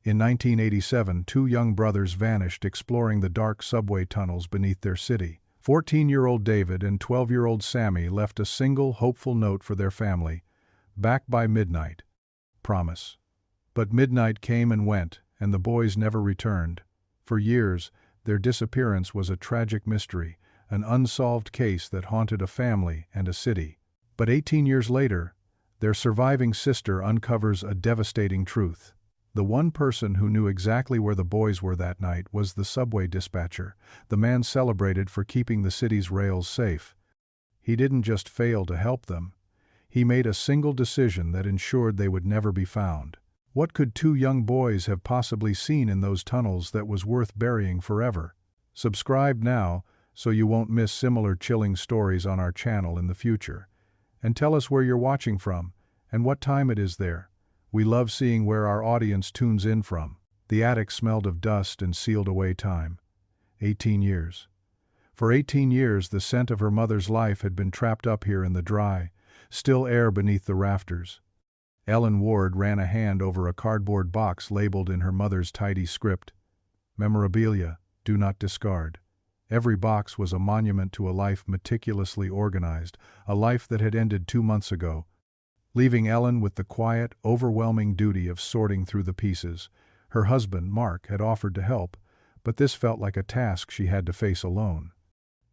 In 1987, two young brothers vanished exploring the dark subway tunnels beneath their city. 14-year-old David and 12-year-old Sammy left a single hopeful note for their family: "Back by midnight. Promise." But midnight came and went, and the boys never returned. For years, their disappearance was a tragic mystery, an unsolved case that haunted a family and a city. But 18 years later, their surviving sister uncovers a devastating truth. The one person who knew exactly where the boys were that night was the subway dispatcher, the man celebrated for keeping the city's rails safe. He didn't just fail to help them. He made a single decision that ensured they would never be found. What could two young boys have possibly seen in those tunnels that was worth burying forever? Subscribe now so you won't miss similar chilling stories on our channel in the future. And tell us where you're watching from and what time it is there. We love seeing where our audience tunes in from. The attic smelled of dust and sealed away time. 18 years. For 18 years, the scent of her mother's life had been trapped up here in the dry, still air beneath the rafters. Ellen Ward ran a hand over a cardboard box labeled in her mother's tidy script: "Memorabilia, do not discard." Every box was a monument to a life meticulously organized, a life that had ended 2 months ago, leaving Ellen with the quiet, overwhelming duty of sorting through the pieces. Her husband, Mark, had offered to help, but this felt like a task she had to face alone.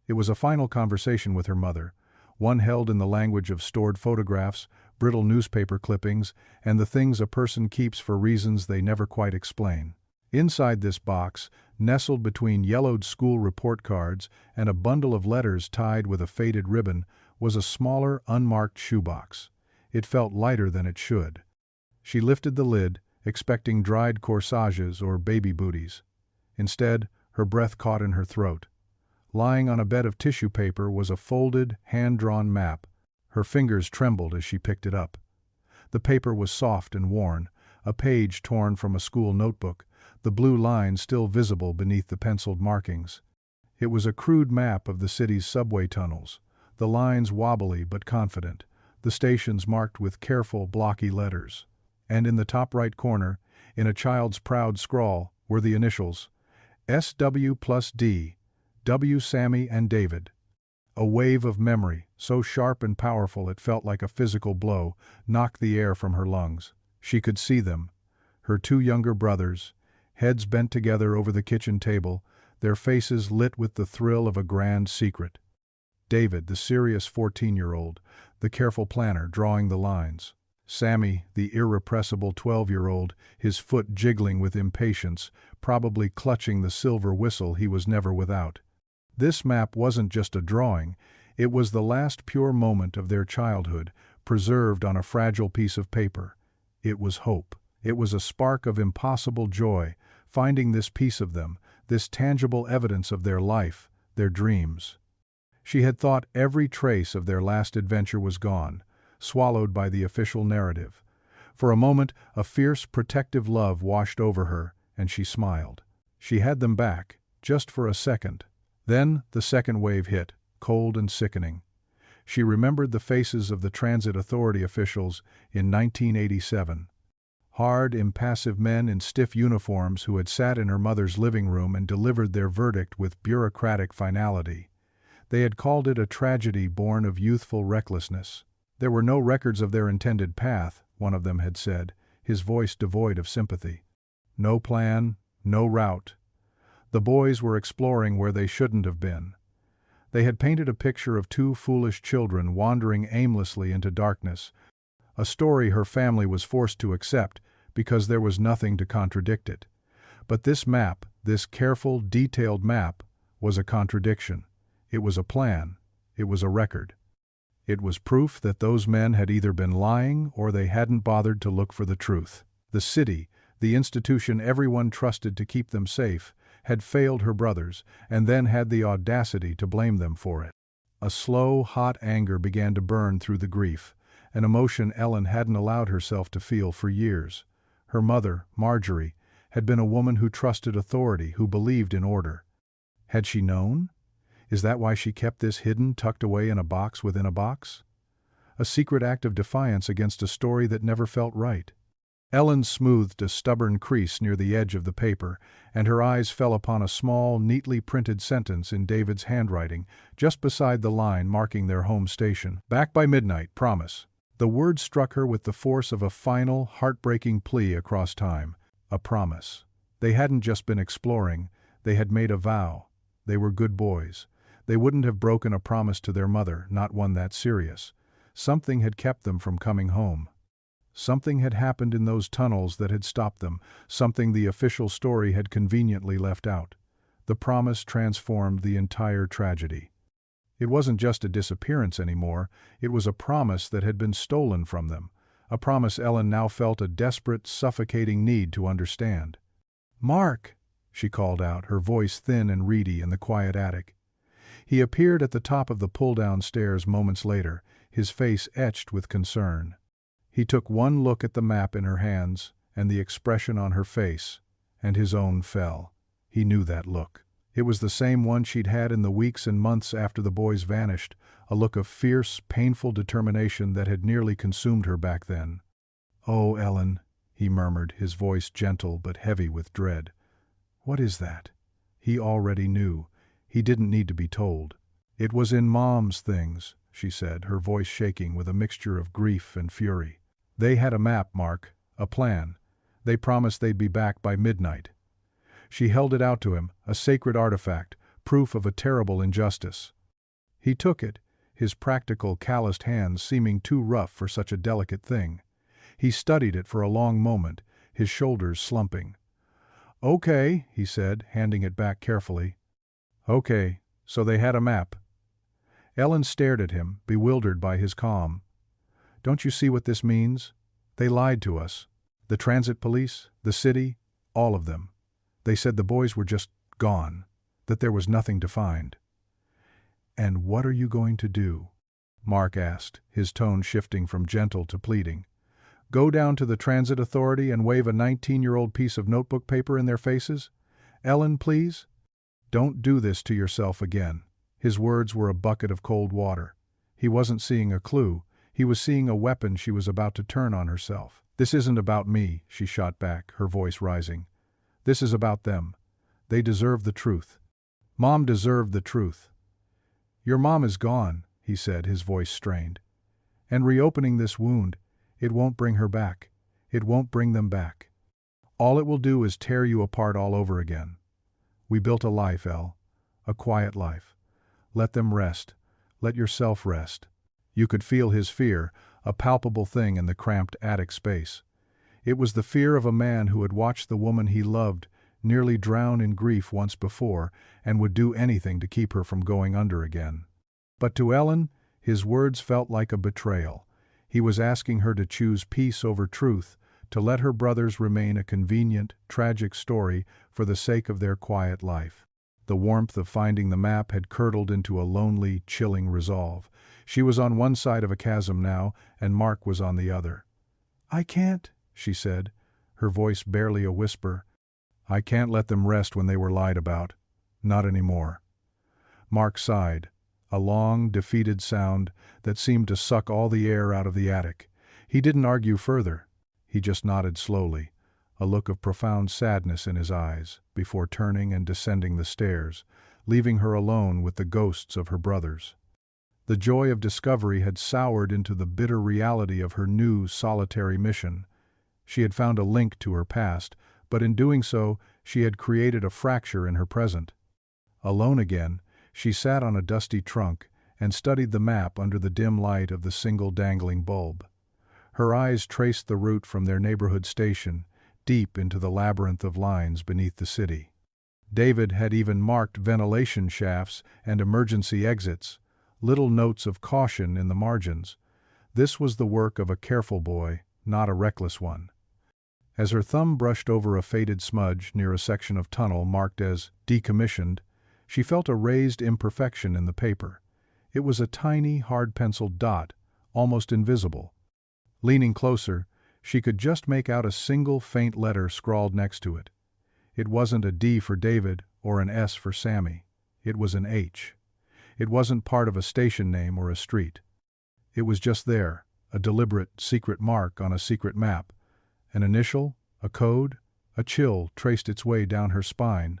It was a final conversation with her mother, one held in the language of stored photographs, brittle newspaper clippings, and the things a person keeps for reasons they never quite explain. Inside this box, nestled between yellowed school report cards and a bundle of letters tied with a faded ribbon, was a smaller, unmarked shoebox. It felt lighter than it should. She lifted the lid, expecting dried corsages or baby booties. Instead, her breath caught in her throat. Lying on a bed of tissue paper was a folded, hand-drawn map. Her fingers trembled as she picked it up. The paper was soft and worn, a page torn from a school notebook, the blue line still visible beneath the penciled markings. It was a crude map of the city's subway tunnels, the lines wobbly but confident, the stations marked with careful, blocky letters. And in the top right corner, in a child's proud scrawl, were the initials: SW+D, W. Sammy and David. A wave of memory, so sharp and powerful it felt like a physical blow, knocked the air from her lungs. She could see them, her two younger brothers, heads bent together over the kitchen table, their faces lit with the thrill of a grand secret. David, the serious 14-year-old, the careful planner drawing the lines. Sammy, the irrepressible 12-year-old, his foot jiggling with impatience, probably clutching the silver whistle he was never without. This map wasn't just a drawing, it was the last pure moment of their childhood, preserved on a fragile piece of paper. It was hope. It was a spark of impossible joy, finding this piece of them, this tangible evidence of their life, their dreams. She had thought every trace of their last adventure was gone, swallowed by the official narrative. For a moment, a fierce, protective love washed over her, and she smiled. She had them back, just for a second. Then the second wave hit, cold and sickening. She remembered the faces of the transit authority officials in 1987. Hard, impassive men in stiff uniforms who had sat in her mother's living room and delivered their verdict with bureaucratic finality. They had called it a tragedy born of youthful recklessness. There were no records of their intended path, one of them had said, his voice devoid of sympathy. No plan, no route. The boys were exploring where they shouldn't have been. They had painted a picture of two foolish children wandering aimlessly into darkness, a story her family was forced to accept because there was nothing to contradict it. But this map, this careful, detailed map, was a contradiction. It was a plan. It was a record. It was proof that those men had either been lying or they hadn't bothered to look for the truth. The city, the institution everyone trusted to keep them safe, had failed her brothers and then had the audacity to blame them for it. A slow, hot anger began to burn through the grief, an emotion Ellen hadn't allowed herself to feel for years. Her mother, Marjorie, had been a woman who trusted authority, who believed in order. Had she known? Is that why she kept this hidden, tucked away in a box within a box? A secret act of defiance against a story that never felt right. Ellen smoothed a stubborn crease near the edge of the paper, and her eyes fell upon a small, neatly printed sentence in David's handwriting, just beside the line marking their home station. "Back by midnight, promise." The word struck her with the force of a final, heartbreaking plea across time. A promise. They hadn't just been exploring, they had made a vow. They were good boys. They wouldn't have broken a promise to their mother, not one that serious. Something had kept them from coming home. Something had happened in those tunnels that had stopped them, something the official story had conveniently left out. The promise transformed the entire tragedy. It wasn't just a disappearance anymore, it was a promise that had been stolen from them, a promise Ellen now felt a desperate, suffocating need to understand. "Mark!" she called out, her voice thin and reedy in the quiet attic. He appeared at the top of the pull-down stairs moments later, his face etched with concern. He took one look at the map in her hands, and the expression on her face, and his own fell. He knew that look. It was the same one she'd had in the weeks and months after the boys vanished, a look of fierce, painful determination that had nearly consumed her back then. "Oh, Ellen," he murmured, his voice gentle but heavy with dread. "What is that?" He already knew. He didn't need to be told. "It was in Mom's things," she said, her voice shaking with a mixture of grief and fury. "They had a map, Mark, a plan. They promised they'd be back by midnight." She held it out to him, a sacred artifact, proof of a terrible injustice. He took it, his practical, calloused hands seeming too rough for such a delicate thing. He studied it for a long moment, his shoulders slumping. "Okay," he said, handing it back carefully. "Okay, so they had a map." Ellen stared at him, bewildered by his calm. "Don't you see what this means? They lied to us. The transit police, the city, all of them. They said the boys were just gone, that there was nothing to find." "And what are you going to do?" Mark asked, his tone shifting from gentle to pleading. "Go down to the transit authority and wave a 19-year-old piece of notebook paper in their faces? Ellen, please? Don't do this to yourself again." His words were a bucket of cold water. He wasn't seeing a clue, he was seeing a weapon she was about to turn on herself. "This isn't about me," she shot back, her voice rising. "This is about them. They deserve the truth. Mom deserved the truth." "Your mom is gone," he said, his voice strained. "And reopening this wound, it won't bring her back. It won't bring them back. All it will do is tear you apart all over again. We built a life, Elle. A quiet life. Let them rest. Let yourself rest." You could feel his fear, a palpable thing in the cramped attic space. It was the fear of a man who had watched the woman he loved nearly drown in grief once before and would do anything to keep her from going under again. But to Ellen, his words felt like a betrayal. He was asking her to choose peace over truth, to let her brothers remain a convenient, tragic story for the sake of their quiet life. The warmth of finding the map had curdled into a lonely, chilling resolve. She was on one side of a chasm now, and Mark was on the other. "I can't," she said, her voice barely a whisper. "I can't let them rest when they were lied about. Not anymore." Mark sighed, a long, defeated sound that seemed to suck all the air out of the attic. He didn't argue further. He just nodded slowly, a look of profound sadness in his eyes, before turning and descending the stairs, leaving her alone with the ghosts of her brothers. The joy of discovery had soured into the bitter reality of her new, solitary mission. She had found a link to her past, but in doing so, she had created a fracture in her present. Alone again, she sat on a dusty trunk and studied the map under the dim light of the single dangling bulb. Her eyes traced the route from their neighborhood station, deep into the labyrinth of lines beneath the city. David had even marked ventilation shafts and emergency exits, little notes of caution in the margins. This was the work of a careful boy, not a reckless one. As her thumb brushed over a faded smudge near a section of tunnel marked as decommissioned, she felt a raised imperfection in the paper. It was a tiny, hard-penciled dot, almost invisible. Leaning closer, she could just make out a single faint letter scrawled next to it. It wasn't a D for David or an S for Sammy. It was an H. It wasn't part of a station name or a street. It was just there, a deliberate, secret mark on a secret map, An initial, a code, a chill traced its way down her spine.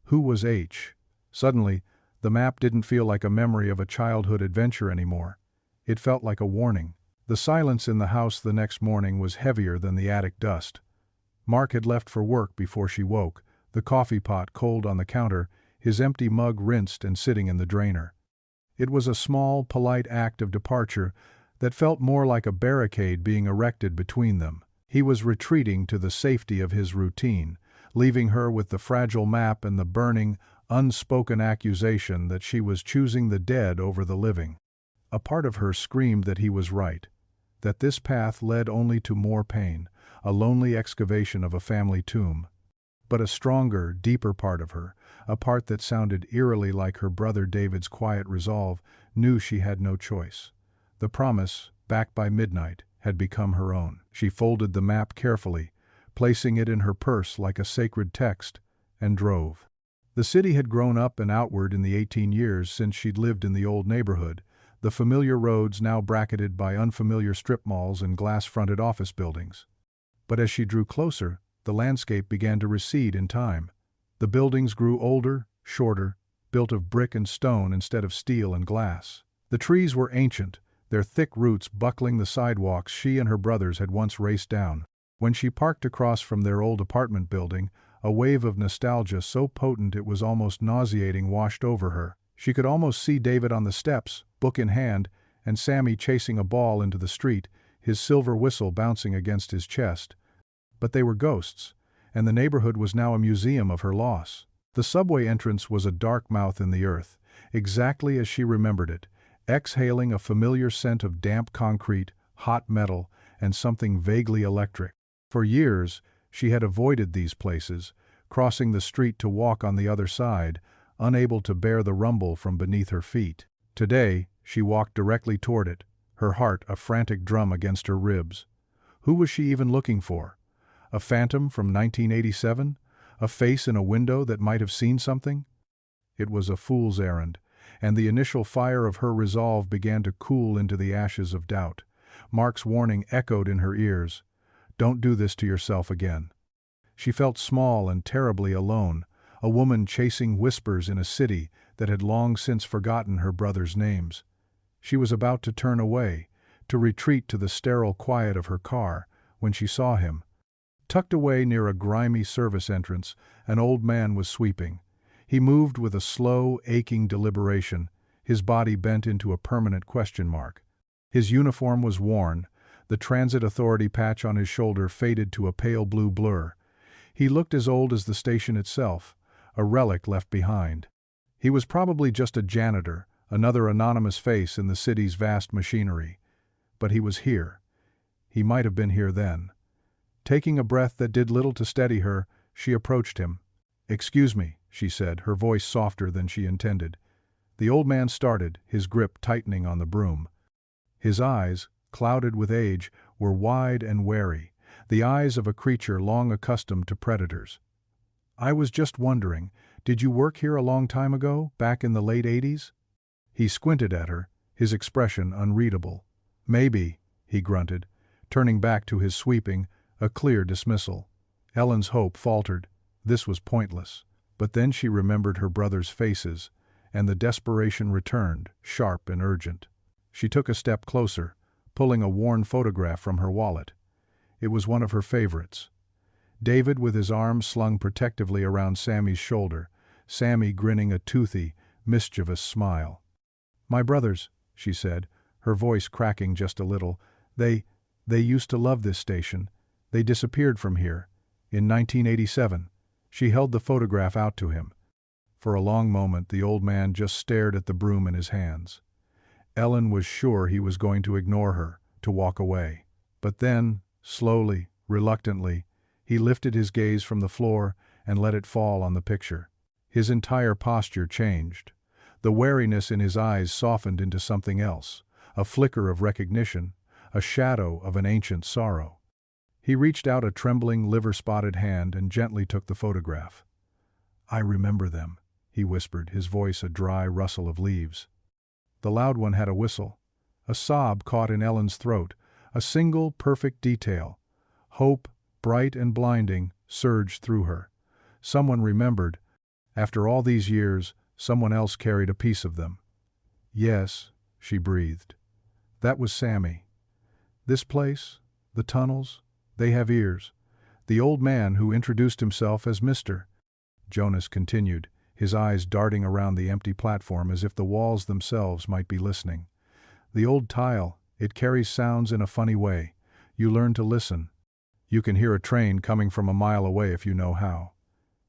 Who was H? Suddenly, the map didn't feel like a memory of a childhood adventure anymore. It felt like a warning. The silence in the house the next morning was heavier than the attic dust. Mark had left for work before she woke, the coffee pot cold on the counter, his empty mug rinsed and sitting in the drainer. It was a small, polite act of departure that felt more like a barricade being erected between them. He was retreating to the safety of his routine, leaving her with the fragile map and the burning, unspoken accusation that she was choosing the dead over the living. A part of her screamed that he was right, that this path led only to more pain, a lonely excavation of a family tomb. But a stronger, deeper part of her, a part that sounded eerily like her brother David's quiet resolve, knew she had no choice. The promise, backed by midnight, had become her own. She folded the map carefully, placing it in her purse like a sacred text, and drove. The city had grown up and outward in the 18 years since she'd lived in the old neighborhood, the familiar roads now bracketed by unfamiliar strip malls and glass-fronted office buildings. But as she drew closer, the landscape began to recede in time. The buildings grew older, shorter, built of brick and stone instead of steel and glass. The trees were ancient, their thick roots buckling the sidewalks she and her brothers had once raced down. When she parked across from their old apartment building, a wave of nostalgia so potent it was almost nauseating washed over her. She could almost see David on the steps, book in hand, and Sammy chasing a ball into the street, his silver whistle bouncing against his chest. But they were ghosts, and the neighborhood was now a museum of her loss. The subway entrance was a dark mouth in the earth, exactly as she remembered it, exhaling a familiar scent of damp concrete, hot metal, and something vaguely electric. For years, she had avoided these places, crossing the street to walk on the other side, unable to bear the rumble from beneath her feet. Today, she walked directly toward it, her heart a frantic drum against her ribs. Who was she even looking for? A phantom from 1987? A face in a window that might have seen something? It was a fool's errand, and the initial fire of her resolve began to cool into the ashes of doubt. Mark's warning echoed in her ears. Don't do this to yourself again. She felt small and terribly alone, a woman chasing whispers in a city that had long since forgotten her brothers' names. She was about to turn away, to retreat to the sterile quiet of her car, when she saw him. Tucked away near a grimy service entrance, an old man was sweeping. He moved with a slow, aching deliberation, his body bent into a permanent question mark. His uniform was worn, the transit authority patch on his shoulder faded to a pale blue blur. He looked as old as the station itself, a relic left behind. He was probably just a janitor, another anonymous face in the city's vast machinery. But he was here. He might have been here then. Taking a breath that did little to steady her, she approached him. "Excuse me," she said, her voice softer than she intended. The old man started, his grip tightening on the broom. His eyes, clouded with age, were wide and wary, the eyes of a creature long accustomed to predators. "I was just wondering, did you work here a long time ago, back in the late 80s? He squinted at her, his expression unreadable. "Maybe," he grunted, turning back to his sweeping, a clear dismissal. Ellen's hope faltered. This was pointless. But then she remembered her brothers' faces, and the desperation returned, sharp and urgent. She took a step closer, pulling a worn photograph from her wallet. It was one of her favorites. David with his arms slung protectively around Sammy's shoulder, Sammy grinning a toothy, mischievous smile. "My brothers," she said, her voice cracking just a little, they used to love this station. They disappeared from here. In 1987. She held the photograph out to him. For a long moment the old man just stared at the broom in his hands. Ellen was sure he was going to ignore her, to walk away. But then, slowly, reluctantly, he lifted his gaze from the floor and let it fall on the picture. His entire posture changed. The wariness in his eyes softened into something else, a flicker of recognition, a shadow of an ancient sorrow. He reached out a trembling, liver-spotted hand and gently took the photograph. "I remember them," he whispered, his voice a dry rustle of leaves. The loud one had a whistle. A sob caught in Ellen's throat, a single, perfect detail. Hope, bright and blinding, surged through her. Someone remembered. After all these years, someone else carried a piece of them. Yes, she breathed. That was Sammy. This place, the tunnels, they have ears. The old man who introduced himself as Mr. Jonas continued, his eyes darting around the empty platform as if the walls themselves might be listening. The old tile, it carries sounds in a funny way. You learn to listen. You can hear a train coming from a mile away if you know how.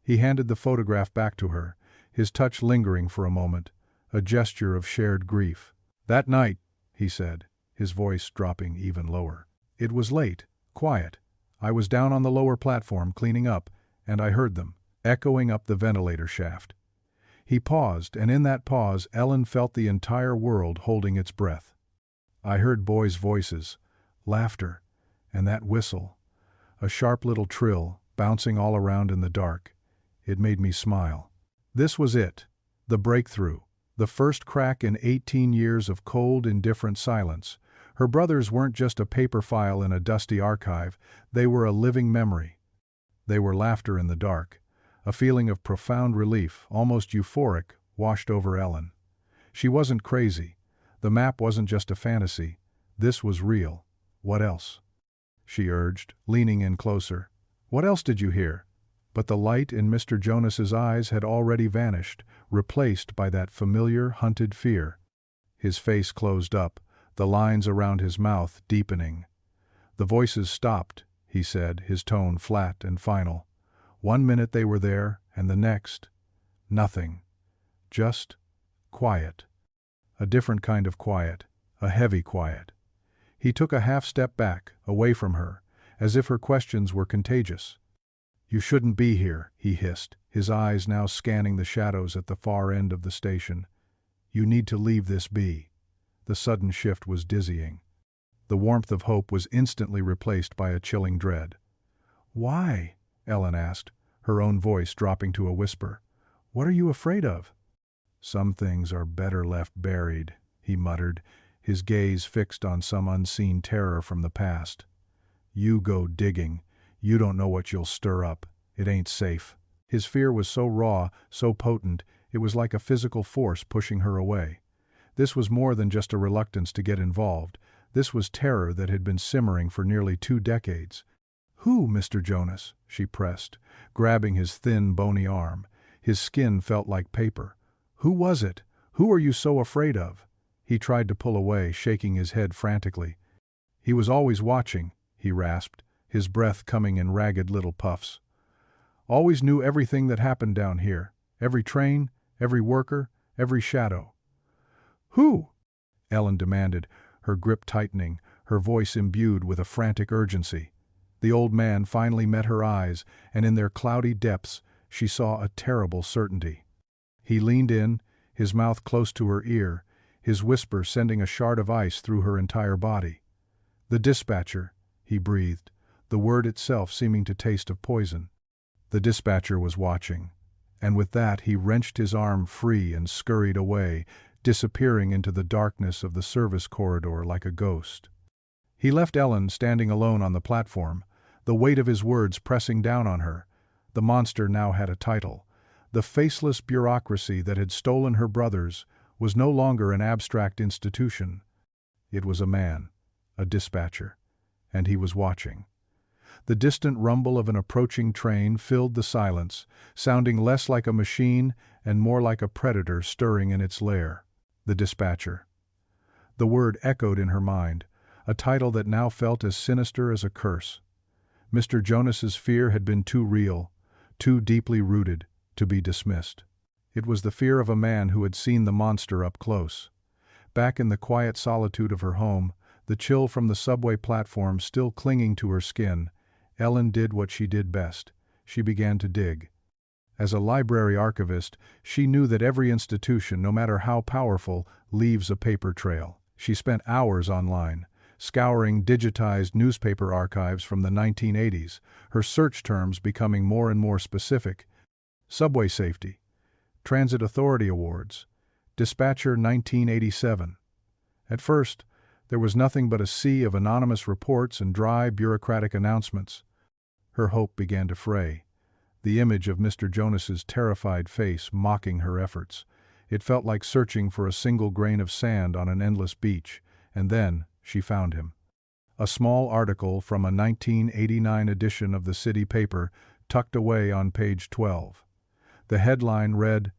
He handed the photograph back to her, his touch lingering for a moment, a gesture of shared grief. That night, he said, his voice dropping even lower. It was late, quiet. I was down on the lower platform cleaning up, and I heard them, echoing up the ventilator shaft. He paused, and in that pause Ellen felt the entire world holding its breath. I heard boys' voices, laughter, and that whistle, a sharp little trill, bouncing all around in the dark. It made me smile. This was it, the breakthrough, the first crack in 18 years of cold, indifferent silence. Her brothers weren't just a paper file in a dusty archive, they were a living memory. They were laughter in the dark. A feeling of profound relief, almost euphoric, washed over Ellen. She wasn't crazy. The map wasn't just a fantasy. This was real. What else? She urged, leaning in closer. What else did you hear? But the light in Mr. Jonas's eyes had already vanished, replaced by that familiar, hunted fear. His face closed up, the lines around his mouth deepening. The voices stopped, he said, his tone flat and final. 1 minute they were there, and the next, nothing. Just quiet. A different kind of quiet, a heavy quiet. He took a half step back, away from her, as if her questions were contagious. You shouldn't be here, he hissed, his eyes now scanning the shadows at the far end of the station. You need to leave this be. The sudden shift was dizzying. The warmth of hope was instantly replaced by a chilling dread. Why? Ellen asked, her own voice dropping to a whisper. What are you afraid of? Some things are better left buried, he muttered, his gaze fixed on some unseen terror from the past. You go digging. You don't know what you'll stir up. It ain't safe. His fear was so raw, so potent, it was like a physical force pushing her away. This was more than just a reluctance to get involved. This was terror that had been simmering for nearly 2 decades. Who, Mr. Jonas? She pressed, grabbing his thin, bony arm. His skin felt like paper. Who was it? Who are you so afraid of? He tried to pull away, shaking his head frantically. He was always watching, he rasped, his breath coming in ragged little puffs. Always knew everything that happened down here. Every train, every worker, every shadow. Who? Ellen demanded, her grip tightening, her voice imbued with a frantic urgency. The old man finally met her eyes, and in their cloudy depths she saw a terrible certainty. He leaned in, his mouth close to her ear, his whisper sending a shard of ice through her entire body. The dispatcher, he breathed, the word itself seeming to taste of poison. The dispatcher was watching, and with that he wrenched his arm free and scurried away, disappearing into the darkness of the service corridor like a ghost. He left Ellen standing alone on the platform, the weight of his words pressing down on her. The monster now had a title. The faceless bureaucracy that had stolen her brothers was no longer an abstract institution. It was a man, a dispatcher, and he was watching. The distant rumble of an approaching train filled the silence, sounding less like a machine and more like a predator stirring in its lair. The dispatcher. The word echoed in her mind, a title that now felt as sinister as a curse. Mr. Jonas's fear had been too real, too deeply rooted, to be dismissed. It was the fear of a man who had seen the monster up close. Back in the quiet solitude of her home, the chill from the subway platform still clinging to her skin, Ellen did what she did best. She began to dig. As a library archivist, she knew that every institution, no matter how powerful, leaves a paper trail. She spent hours online, scouring digitized newspaper archives from the 1980s, her search terms becoming more and more specific. Subway safety, Transit Authority Awards, Dispatcher 1987. At first, there was nothing but a sea of anonymous reports and dry bureaucratic announcements. Her hope began to fray. The image of Mr. Jonas's terrified face mocking her efforts. It felt like searching for a single grain of sand on an endless beach, and then she found him. A small article from a 1989 edition of the city paper tucked away on page 12. The headline read,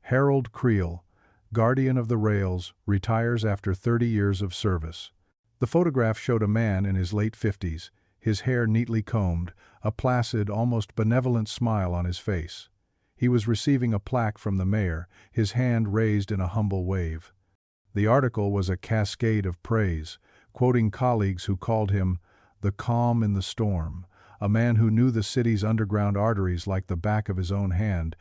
"Harold Creel, Guardian of the Rails, retires after 30 years of service." The photograph showed a man in his late 50s, his hair neatly combed, a placid, almost benevolent smile on his face. He was receiving a plaque from the mayor, his hand raised in a humble wave. The article was a cascade of praise, quoting colleagues who called him the calm in the storm, a man who knew the city's underground arteries like the back of his own hand,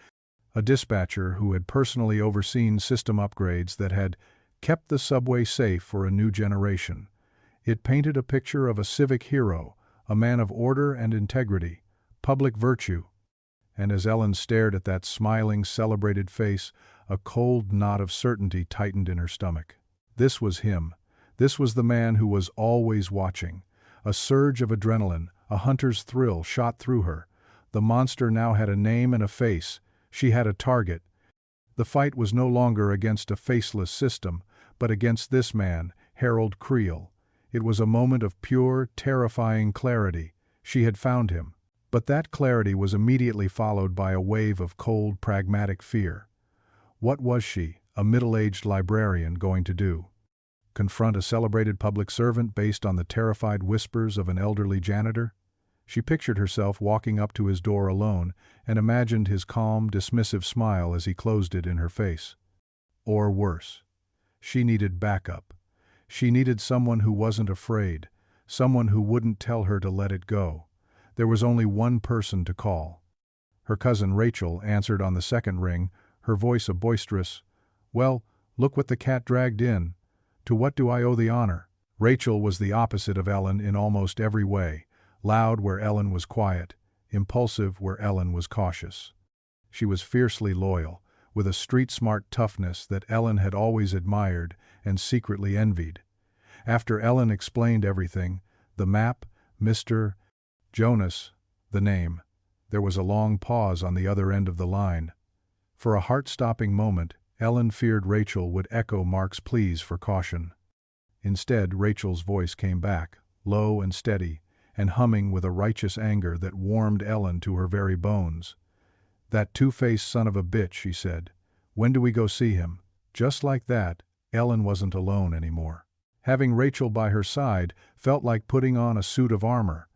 a dispatcher who had personally overseen system upgrades that had kept the subway safe for a new generation. It painted a picture of a civic hero, a man of order and integrity, public virtue. And as Ellen stared at that smiling, celebrated face, a cold knot of certainty tightened in her stomach. This was him. This was the man who was always watching. A surge of adrenaline, a hunter's thrill shot through her. The monster now had a name and a face. She had a target. The fight was no longer against a faceless system, but against this man, Harold Creel. It was a moment of pure, terrifying clarity. She had found him. But that clarity was immediately followed by a wave of cold, pragmatic fear. What was she, a middle-aged librarian, going to do? Confront a celebrated public servant based on the terrified whispers of an elderly janitor? She pictured herself walking up to his door alone and imagined his calm, dismissive smile as he closed it in her face. Or worse. She needed backup. She needed someone who wasn't afraid, someone who wouldn't tell her to let it go. There was only one person to call. Her cousin Rachel answered on the second ring, her voice a boisterous, "Well, look what the cat dragged in. To what do I owe the honor?" Rachel was the opposite of Ellen in almost every way, loud where Ellen was quiet, impulsive where Ellen was cautious. She was fiercely loyal, with a street-smart toughness that Ellen had always admired and secretly envied. After Ellen explained everything, the map, Mr. Jonas, the name, there was a long pause on the other end of the line. For a heart-stopping moment, Ellen feared Rachel would echo Mark's pleas for caution. Instead, Rachel's voice came back, low and steady, and humming with a righteous anger that warmed Ellen to her very bones. "That two-faced son of a bitch," she said. "When do we go see him?" Just like that, Ellen wasn't alone anymore. Having Rachel by her side felt like putting on a suit of armor.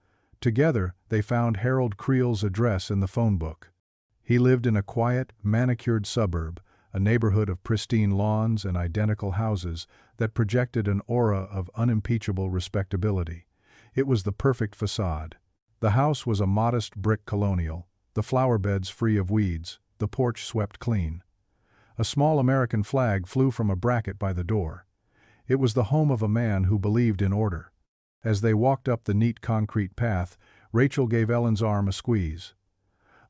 Together, they found Harold Creel's address in the phone book. He lived in a quiet, manicured suburb, a neighborhood of pristine lawns and identical houses that projected an aura of unimpeachable respectability. It was the perfect facade. The house was a modest brick colonial, the flower beds free of weeds, the porch swept clean. A small American flag flew from a bracket by the door. It was the home of a man who believed in order. As they walked up the neat concrete path, Rachel gave Ellen's arm a squeeze.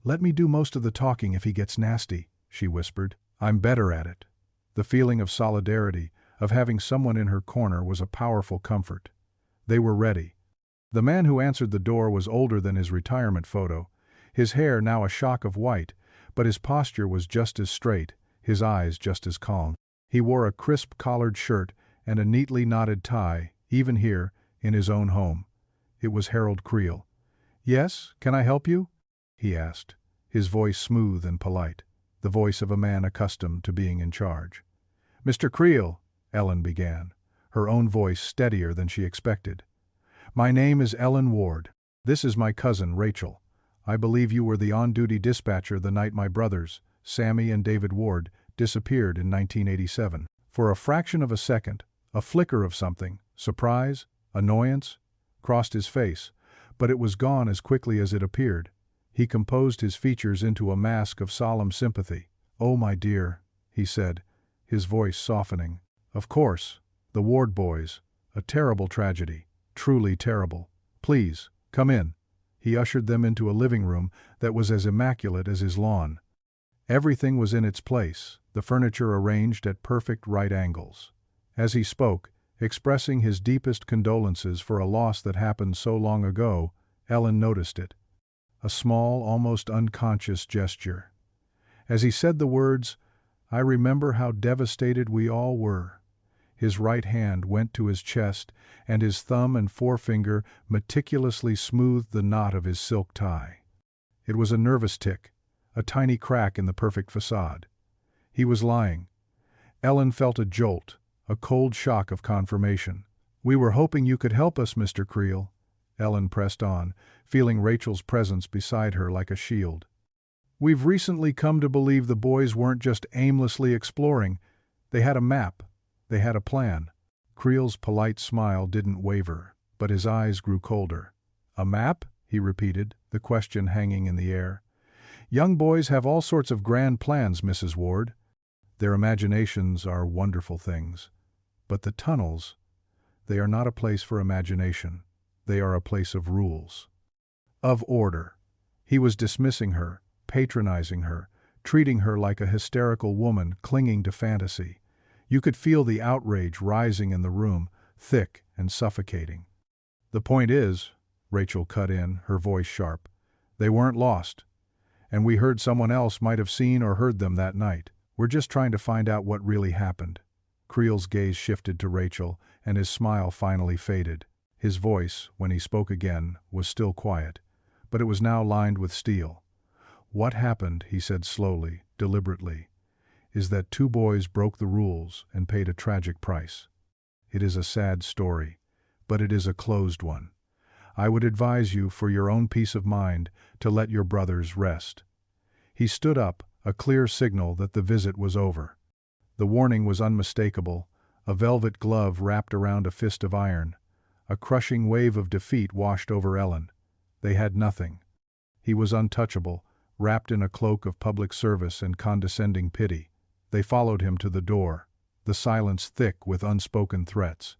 "Let me do most of the talking if he gets nasty," she whispered. "I'm better at it." The feeling of solidarity, of having someone in her corner, was a powerful comfort. They were ready. The man who answered the door was older than his retirement photo, his hair now a shock of white, but his posture was just as straight, his eyes just as calm. He wore a crisp collared shirt and a neatly knotted tie, even here, in his own home. It was Harold Creel. "Yes, can I help you?" he asked, his voice smooth and polite, the voice of a man accustomed to being in charge. "Mr. Creel," Ellen began, her own voice steadier than she expected. "My name is Ellen Ward. This is my cousin, Rachel. I believe you were the on-duty dispatcher the night my brothers, Sammy and David Ward, disappeared in 1987. For a fraction of a second, a flicker of something, surprise, annoyance, crossed his face, but it was gone as quickly as it appeared. He composed his features into a mask of solemn sympathy. "Oh, my dear," he said, his voice softening. "Of course, the Ward boys. A terrible tragedy. Truly terrible. Please, come in." He ushered them into a living room that was as immaculate as his lawn. Everything was in its place, the furniture arranged at perfect right angles. As he spoke, expressing his deepest condolences for a loss that happened so long ago, Ellen noticed it. a small, almost unconscious gesture. As he said the words, "I remember how devastated we all were." His right hand went to his chest, and his thumb and forefinger meticulously smoothed the knot of his silk tie. It was a nervous tic, a tiny crack in the perfect facade. He was lying. Ellen felt a jolt, a cold shock of confirmation. "We were hoping you could help us, Mr. Creel." Ellen pressed on, feeling Rachel's presence beside her like a shield. "We've recently come to believe the boys weren't just aimlessly exploring. They had a map. They had a plan." Creel's polite smile didn't waver, but his eyes grew colder. "A map?" he repeated, the question hanging in the air. "Young boys have all sorts of grand plans, Mrs. Ward. Their imaginations are wonderful things. But the tunnels, they are not a place for imagination. They are a place of rules. Of order." He was dismissing her, patronizing her, treating her like a hysterical woman clinging to fantasy. You could feel the outrage rising in the room, thick and suffocating. "The point is," Rachel cut in, her voice sharp, "they weren't lost. And we heard someone else might have seen or heard them that night. We're just trying to find out what really happened." Creel's gaze shifted to Rachel, and his smile finally faded. His voice, when he spoke again, was still quiet, but it was now lined with steel. "What happened," he said slowly, deliberately, "is that two boys broke the rules and paid a tragic price. It is a sad story, but it is a closed one. I would advise you, for your own peace of mind, to let your brothers rest." He stood up, a clear signal that the visit was over. The warning was unmistakable, a velvet glove wrapped around a fist of iron. A crushing wave of defeat washed over Ellen. They had nothing. He was untouchable, wrapped in a cloak of public service and condescending pity. They followed him to the door, the silence thick with unspoken threats.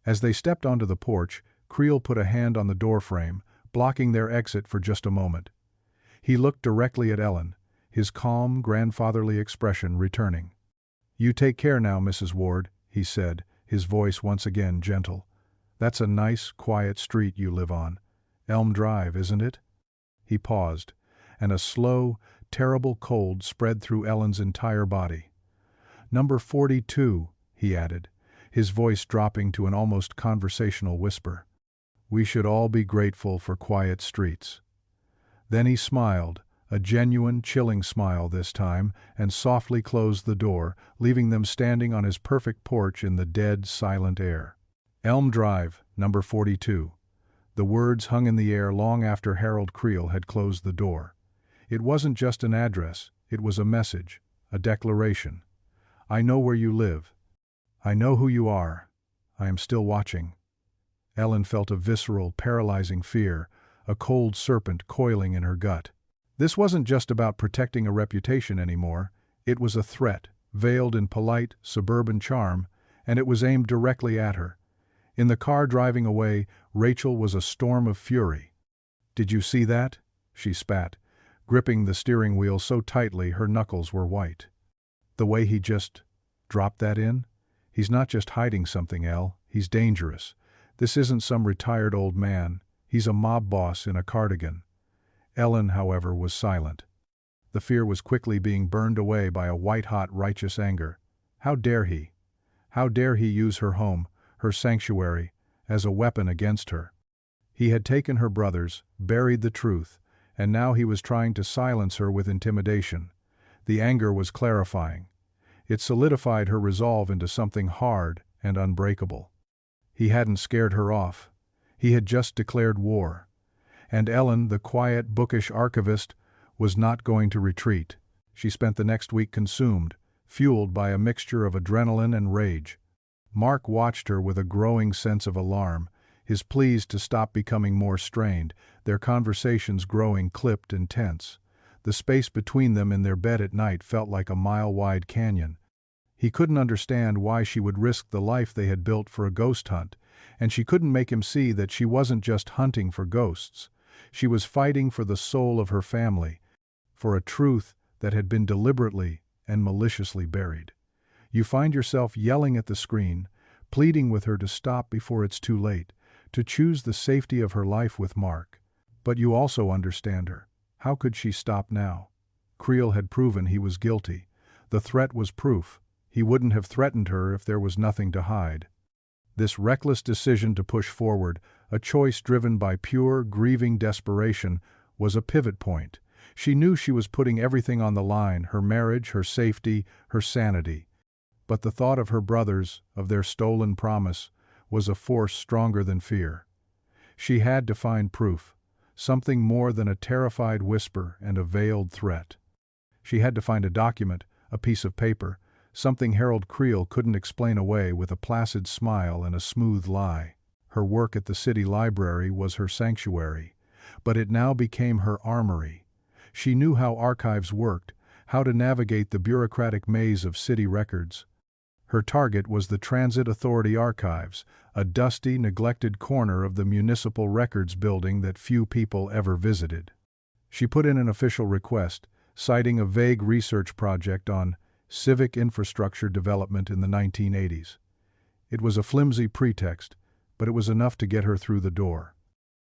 As they stepped onto the porch, Creel put a hand on the doorframe, blocking their exit for just a moment. He looked directly at Ellen, his calm, grandfatherly expression returning. "You take care now, Mrs. Ward," he said, his voice once again gentle. "That's a nice, quiet street you live on. Elm Drive, isn't it?" He paused, and a slow, terrible cold spread through Ellen's entire body. "Number 42, he added, his voice dropping to an almost conversational whisper. "We should all be grateful for quiet streets." Then he smiled, a genuine, chilling smile this time, and softly closed the door, leaving them standing on his perfect porch in the dead, silent air. "Elm Drive, number 42. The words hung in the air long after Harold Creel had closed the door. It wasn't just an address, it was a message, a declaration. "I know where you live. I know who you are. I am still watching." Ellen felt a visceral, paralyzing fear, a cold serpent coiling in her gut. This wasn't just about protecting a reputation anymore. It was a threat, veiled in polite, suburban charm, and it was aimed directly at her. In the car driving away, Rachel was a storm of fury. "Did you see that?" she spat, gripping the steering wheel so tightly her knuckles were white. "The way he just dropped that in? He's not just hiding something, Elle. He's dangerous. This isn't some retired old man. He's a mob boss in a cardigan." Ellen, however, was silent. The fear was quickly being burned away by a white-hot, righteous anger. How dare he? How dare he use her home, her sanctuary, as a weapon against her? He had taken her brothers, buried the truth, and now he was trying to silence her with intimidation. The anger was clarifying. It solidified her resolve into something hard and unbreakable. He hadn't scared her off. He had just declared war. And Ellen, the quiet, bookish archivist, was not going to retreat. She spent the next week consumed, fueled by a mixture of adrenaline and rage. Mark watched her with a growing sense of alarm, his pleas to stop becoming more strained, their conversations growing clipped and tense. The space between them in their bed at night felt like a mile-wide canyon. He couldn't understand why she would risk the life they had built for a ghost hunt, and she couldn't make him see that she wasn't just hunting for ghosts. She was fighting for the soul of her family, for a truth that had been deliberately and maliciously buried. You find yourself yelling at the screen, pleading with her to stop before it's too late, to choose the safety of her life with Mark. But you also understand her. How could she stop now? Creel had proven he was guilty. The threat was proof. He wouldn't have threatened her if there was nothing to hide. This reckless decision to push forward, a choice driven by pure, grieving desperation, was a pivot point. She knew she was putting everything on the line, her marriage, her safety, her sanity. But the thought of her brothers, of their stolen promise, was a force stronger than fear. She had to find proof, something more than a terrified whisper and a veiled threat. She had to find a document, a piece of paper, something Harold Creel couldn't explain away with a placid smile and a smooth lie. Her work at the city library was her sanctuary, but it now became her armory. She knew how archives worked, how to navigate the bureaucratic maze of city records. Her target was the Transit Authority Archives, a dusty, neglected corner of the municipal records building that few people ever visited. She put in an official request, citing a vague research project on civic infrastructure development in the 1980s. It was a flimsy pretext, but it was enough to get her through the door.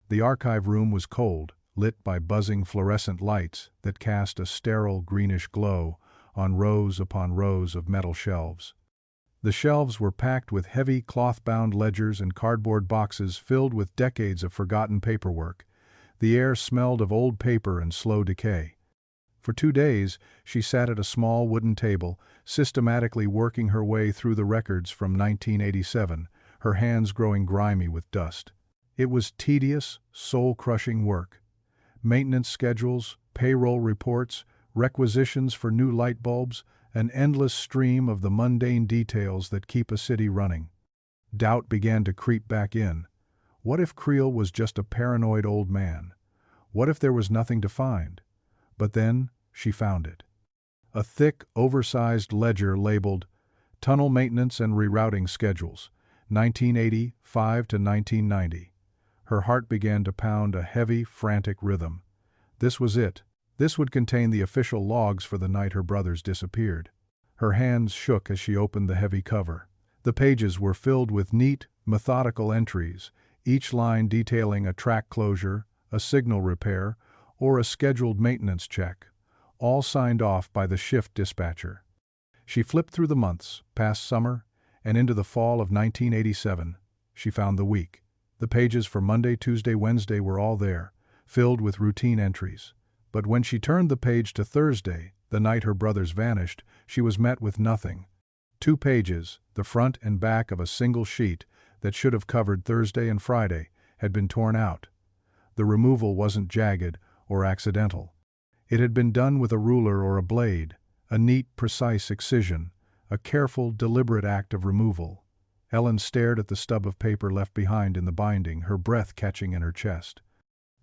The archive room was cold, lit by buzzing fluorescent lights that cast a sterile greenish glow on rows upon rows of metal shelves. The shelves were packed with heavy cloth-bound ledgers and cardboard boxes filled with decades of forgotten paperwork. The air smelled of old paper and slow decay. For 2 days, she sat at a small wooden table, systematically working her way through the records from 1987, her hands growing grimy with dust. It was tedious, soul-crushing work. Maintenance schedules, payroll reports, requisitions for new light bulbs, an endless stream of the mundane details that keep a city running. Doubt began to creep back in. What if Creel was just a paranoid old man? What if there was nothing to find? But then, she found it. A thick, oversized ledger labeled Tunnel Maintenance and Rerouting Schedules, 1985 to 1990. Her heart began to pound a heavy, frantic rhythm. This was it. This would contain the official logs for the night her brothers disappeared. Her hands shook as she opened the heavy cover. The pages were filled with neat, methodical entries, each line detailing a track closure, a signal repair, or a scheduled maintenance check, all signed off by the shift dispatcher. She flipped through the months, past summer, and into the fall of 1987. She found the week. The pages for Monday, Tuesday, Wednesday were all there, filled with routine entries. But when she turned the page to Thursday, the night her brothers vanished, she was met with nothing. 2 pages, the front and back of a single sheet that should have covered Thursday and Friday, had been torn out. The removal wasn't jagged or accidental. It had been done with a ruler or a blade, a neat, precise excision, a careful, deliberate act of removal. Ellen stared at the stub of paper left behind in the binding, her breath catching in her chest.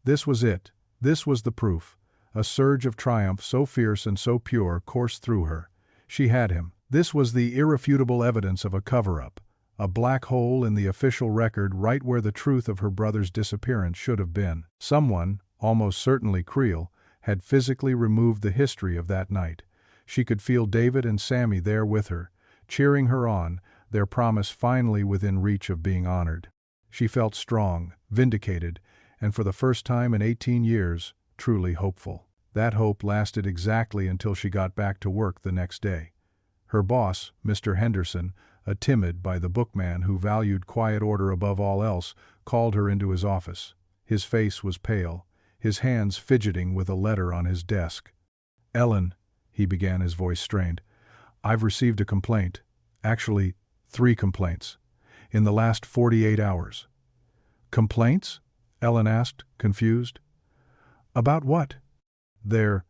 This was it. This was the proof. A surge of triumph so fierce and so pure coursed through her. She had him. This was the irrefutable evidence of a cover-up, a black hole in the official record right where the truth of her brother's disappearance should have been. Someone, almost certainly Creel, had physically removed the history of that night. She could feel David and Sammy there with her, cheering her on, their promise finally within reach of being honored. She felt strong, vindicated, and for the first time in 18 years, truly hopeful. That hope lasted exactly until she got back to work the next day. Her boss, Mr. Henderson, a timid by-the-book man who valued quiet order above all else, called her into his office. His face was pale, his hands fidgeting with a letter on his desk. "Ellen," he began, his voice strained, "I've received a complaint. Actually, 3 complaints. In the last 48 hours. "Complaints?" Ellen asked, confused. "About what?" "They're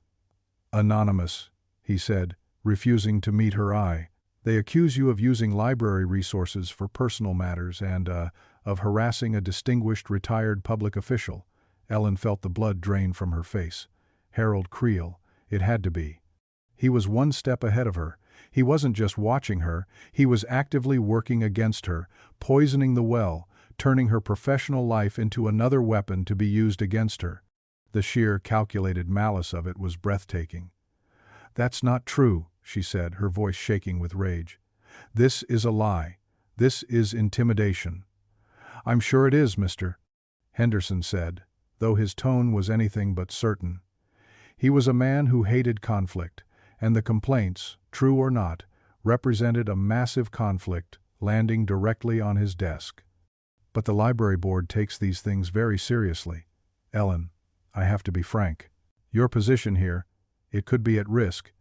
anonymous," he said, refusing to meet her eye. "They accuse you of using library resources for personal matters and, of harassing a distinguished retired public official." Ellen felt the blood drain from her face. Harold Creel. It had to be. He was one step ahead of her. He wasn't just watching her, he was actively working against her, poisoning the well, turning her professional life into another weapon to be used against her. The sheer, calculated malice of it was breathtaking. "That's not true," she said, her voice shaking with rage. "This is a lie. This is intimidation." "I'm sure it is, Mr. Henderson said, though his tone was anything but certain. He was a man who hated conflict, and the complaints, true or not, represented a massive conflict landing directly on his desk. But the library board takes these things very seriously. Ellen, I have to be frank. Your position here, it could be at risk.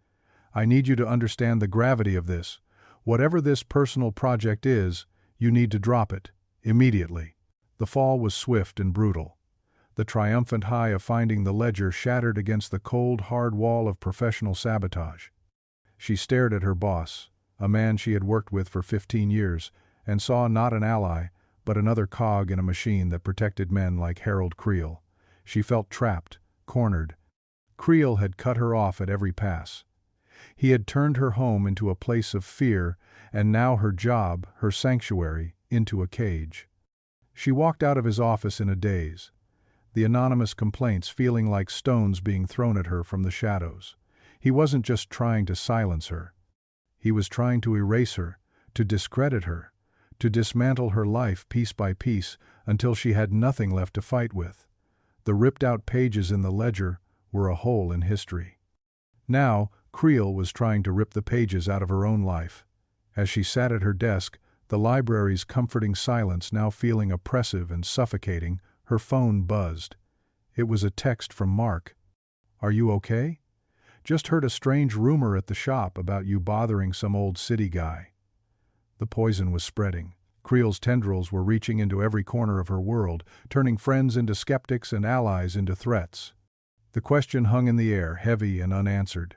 I need you to understand the gravity of this. Whatever this personal project is, you need to drop it, immediately. The fall was swift and brutal. The triumphant high of finding the ledger shattered against the cold, hard wall of professional sabotage. She stared at her boss, a man she had worked with for 15 years, and saw not an ally, but another cog in a machine that protected men like Harold Creel. She felt trapped, cornered. Creel had cut her off at every pass. He had turned her home into a place of fear, and now her job, her sanctuary, into a cage. She walked out of his office in a daze, the anonymous complaints feeling like stones being thrown at her from the shadows. He wasn't just trying to silence her. He was trying to erase her, to discredit her, to dismantle her life piece by piece until she had nothing left to fight with. The ripped-out pages in the ledger were a hole in history. Now, Creel was trying to rip the pages out of her own life. As she sat at her desk, the library's comforting silence now feeling oppressive and suffocating, her phone buzzed. It was a text from Mark. "Are you okay? Just heard a strange rumor at the shop about you bothering some old city guy." The poison was spreading. Creel's tendrils were reaching into every corner of her world, turning friends into skeptics and allies into threats. The question hung in the air, heavy and unanswered.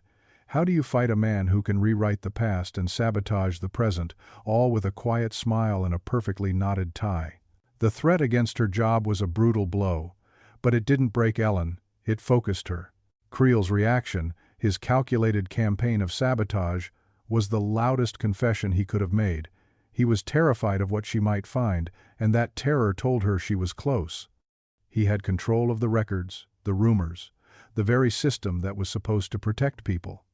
How do you fight a man who can rewrite the past and sabotage the present, all with a quiet smile and a perfectly knotted tie? The threat against her job was a brutal blow, but it didn't break Ellen, it focused her. Creel's reaction, his calculated campaign of sabotage, was the loudest confession he could have made. He was terrified of what she might find, and that terror told her she was close. He had control of the records, the rumors, the very system that was supposed to protect people.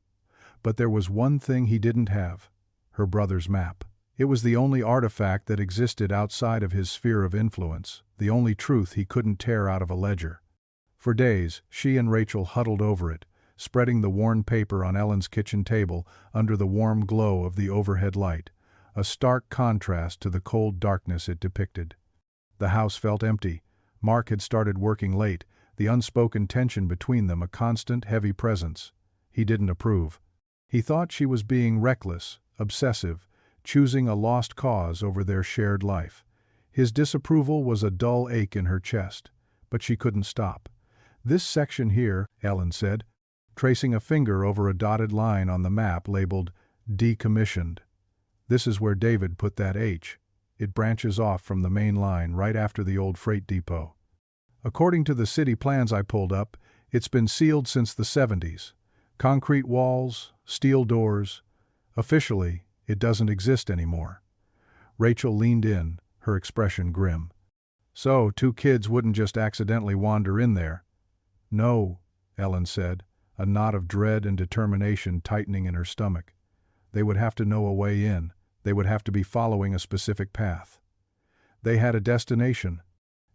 But there was one thing he didn't have: her brother's map. It was the only artifact that existed outside of his sphere of influence, the only truth he couldn't tear out of a ledger. For days, she and Rachel huddled over it, spreading the worn paper on Ellen's kitchen table under the warm glow of the overhead light, a stark contrast to the cold darkness it depicted. The house felt empty. Mark had started working late, the unspoken tension between them a constant, heavy presence. He didn't approve. He thought she was being reckless, obsessive, choosing a lost cause over their shared life. His disapproval was a dull ache in her chest, but she couldn't stop. "This section here," Ellen said, tracing a finger over a dotted line on the map labeled decommissioned. "This is where David put that H. It branches off from the main line right after the old freight depot. According to the city plans I pulled up, it's been sealed since the 70s. Concrete walls, steel doors. Officially, it doesn't exist anymore." Rachel leaned in, her expression grim. "So, 2 kids wouldn't just accidentally wander in there?" "No," Ellen said, a knot of dread and determination tightening in her stomach. "They would have to know a way in. They would have to be following a specific path. They had a destination,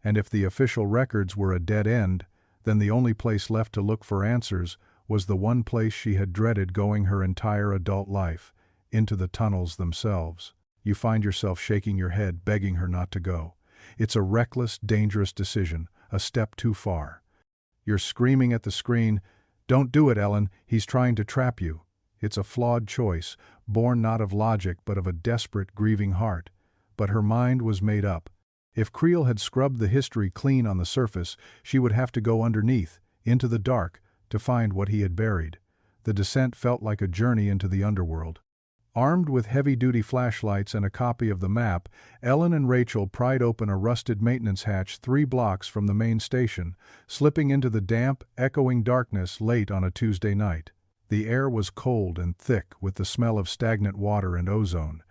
and if the official records were a dead end, then the only place left to look for answers was the one place she had dreaded going her entire adult life, into the tunnels themselves." You find yourself shaking your head, begging her not to go. It's a reckless, dangerous decision, a step too far. You're screaming at the screen, "Don't do it, Ellen, he's trying to trap you." It's a flawed choice, born not of logic but of a desperate, grieving heart. But her mind was made up. If Creel had scrubbed the history clean on the surface, she would have to go underneath, into the dark, to find what he had buried. The descent felt like a journey into the underworld. Armed with heavy-duty flashlights and a copy of the map, Ellen and Rachel pried open a rusted maintenance hatch 3 blocks from the main station, slipping into the damp, echoing darkness late on a Tuesday night. The air was cold and thick with the smell of stagnant water and ozone.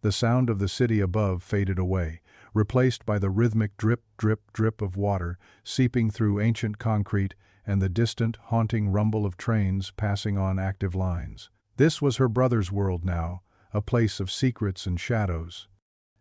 The sound of the city above faded away, replaced by the rhythmic drip, drip, drip of water seeping through ancient concrete and the distant, haunting rumble of trains passing on active lines. This was her brother's world now, a place of secrets and shadows.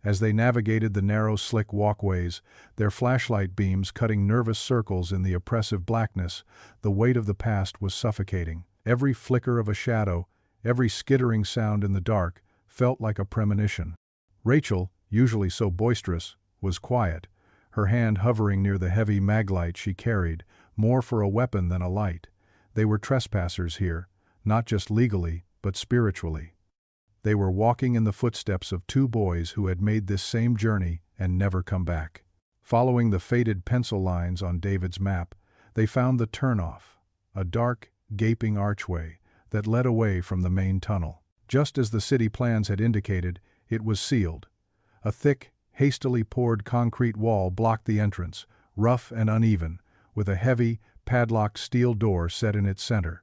As they navigated the narrow, slick walkways, their flashlight beams cutting nervous circles in the oppressive blackness, the weight of the past was suffocating. Every flicker of a shadow, every skittering sound in the dark, felt like a premonition. Rachel, usually so boisterous, was quiet, her hand hovering near the heavy maglite she carried, more for a weapon than a light. They were trespassers here, not just legally, but spiritually. They were walking in the footsteps of two boys who had made this same journey and never come back. Following the faded pencil lines on David's map, they found the turnoff, a dark, gaping archway that led away from the main tunnel. Just as the city plans had indicated, it was sealed. A thick, hastily poured concrete wall blocked the entrance, rough and uneven, with a heavy, padlocked steel door set in its center.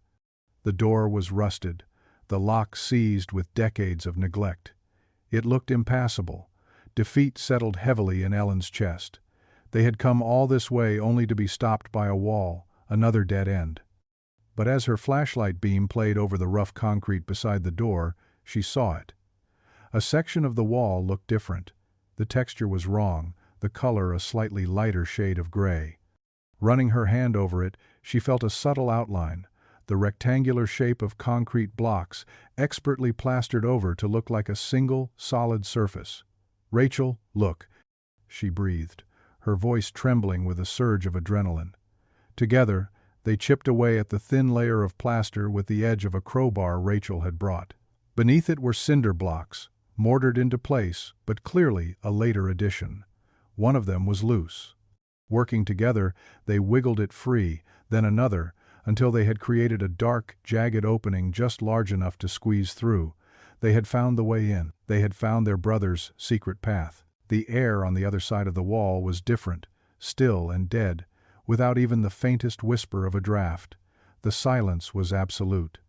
The door was rusted, the lock seized with decades of neglect. It looked impassable. Defeat settled heavily in Ellen's chest. They had come all this way only to be stopped by a wall, another dead end. But as her flashlight beam played over the rough concrete beside the door, she saw it. A section of the wall looked different. The texture was wrong, the color a slightly lighter shade of gray. Running her hand over it, she felt a subtle outline, the rectangular shape of concrete blocks, expertly plastered over to look like a single, solid surface. "Rachel, look," she breathed, her voice trembling with a surge of adrenaline. Together, they chipped away at the thin layer of plaster with the edge of a crowbar Rachel had brought. Beneath it were cinder blocks, mortared into place, but clearly a later addition. One of them was loose. Working together, they wiggled it free, then another, until they had created a dark, jagged opening just large enough to squeeze through. They had found the way in. They had found their brother's secret path. The air on the other side of the wall was different, still and dead, without even the faintest whisper of a draft. The silence was absolute.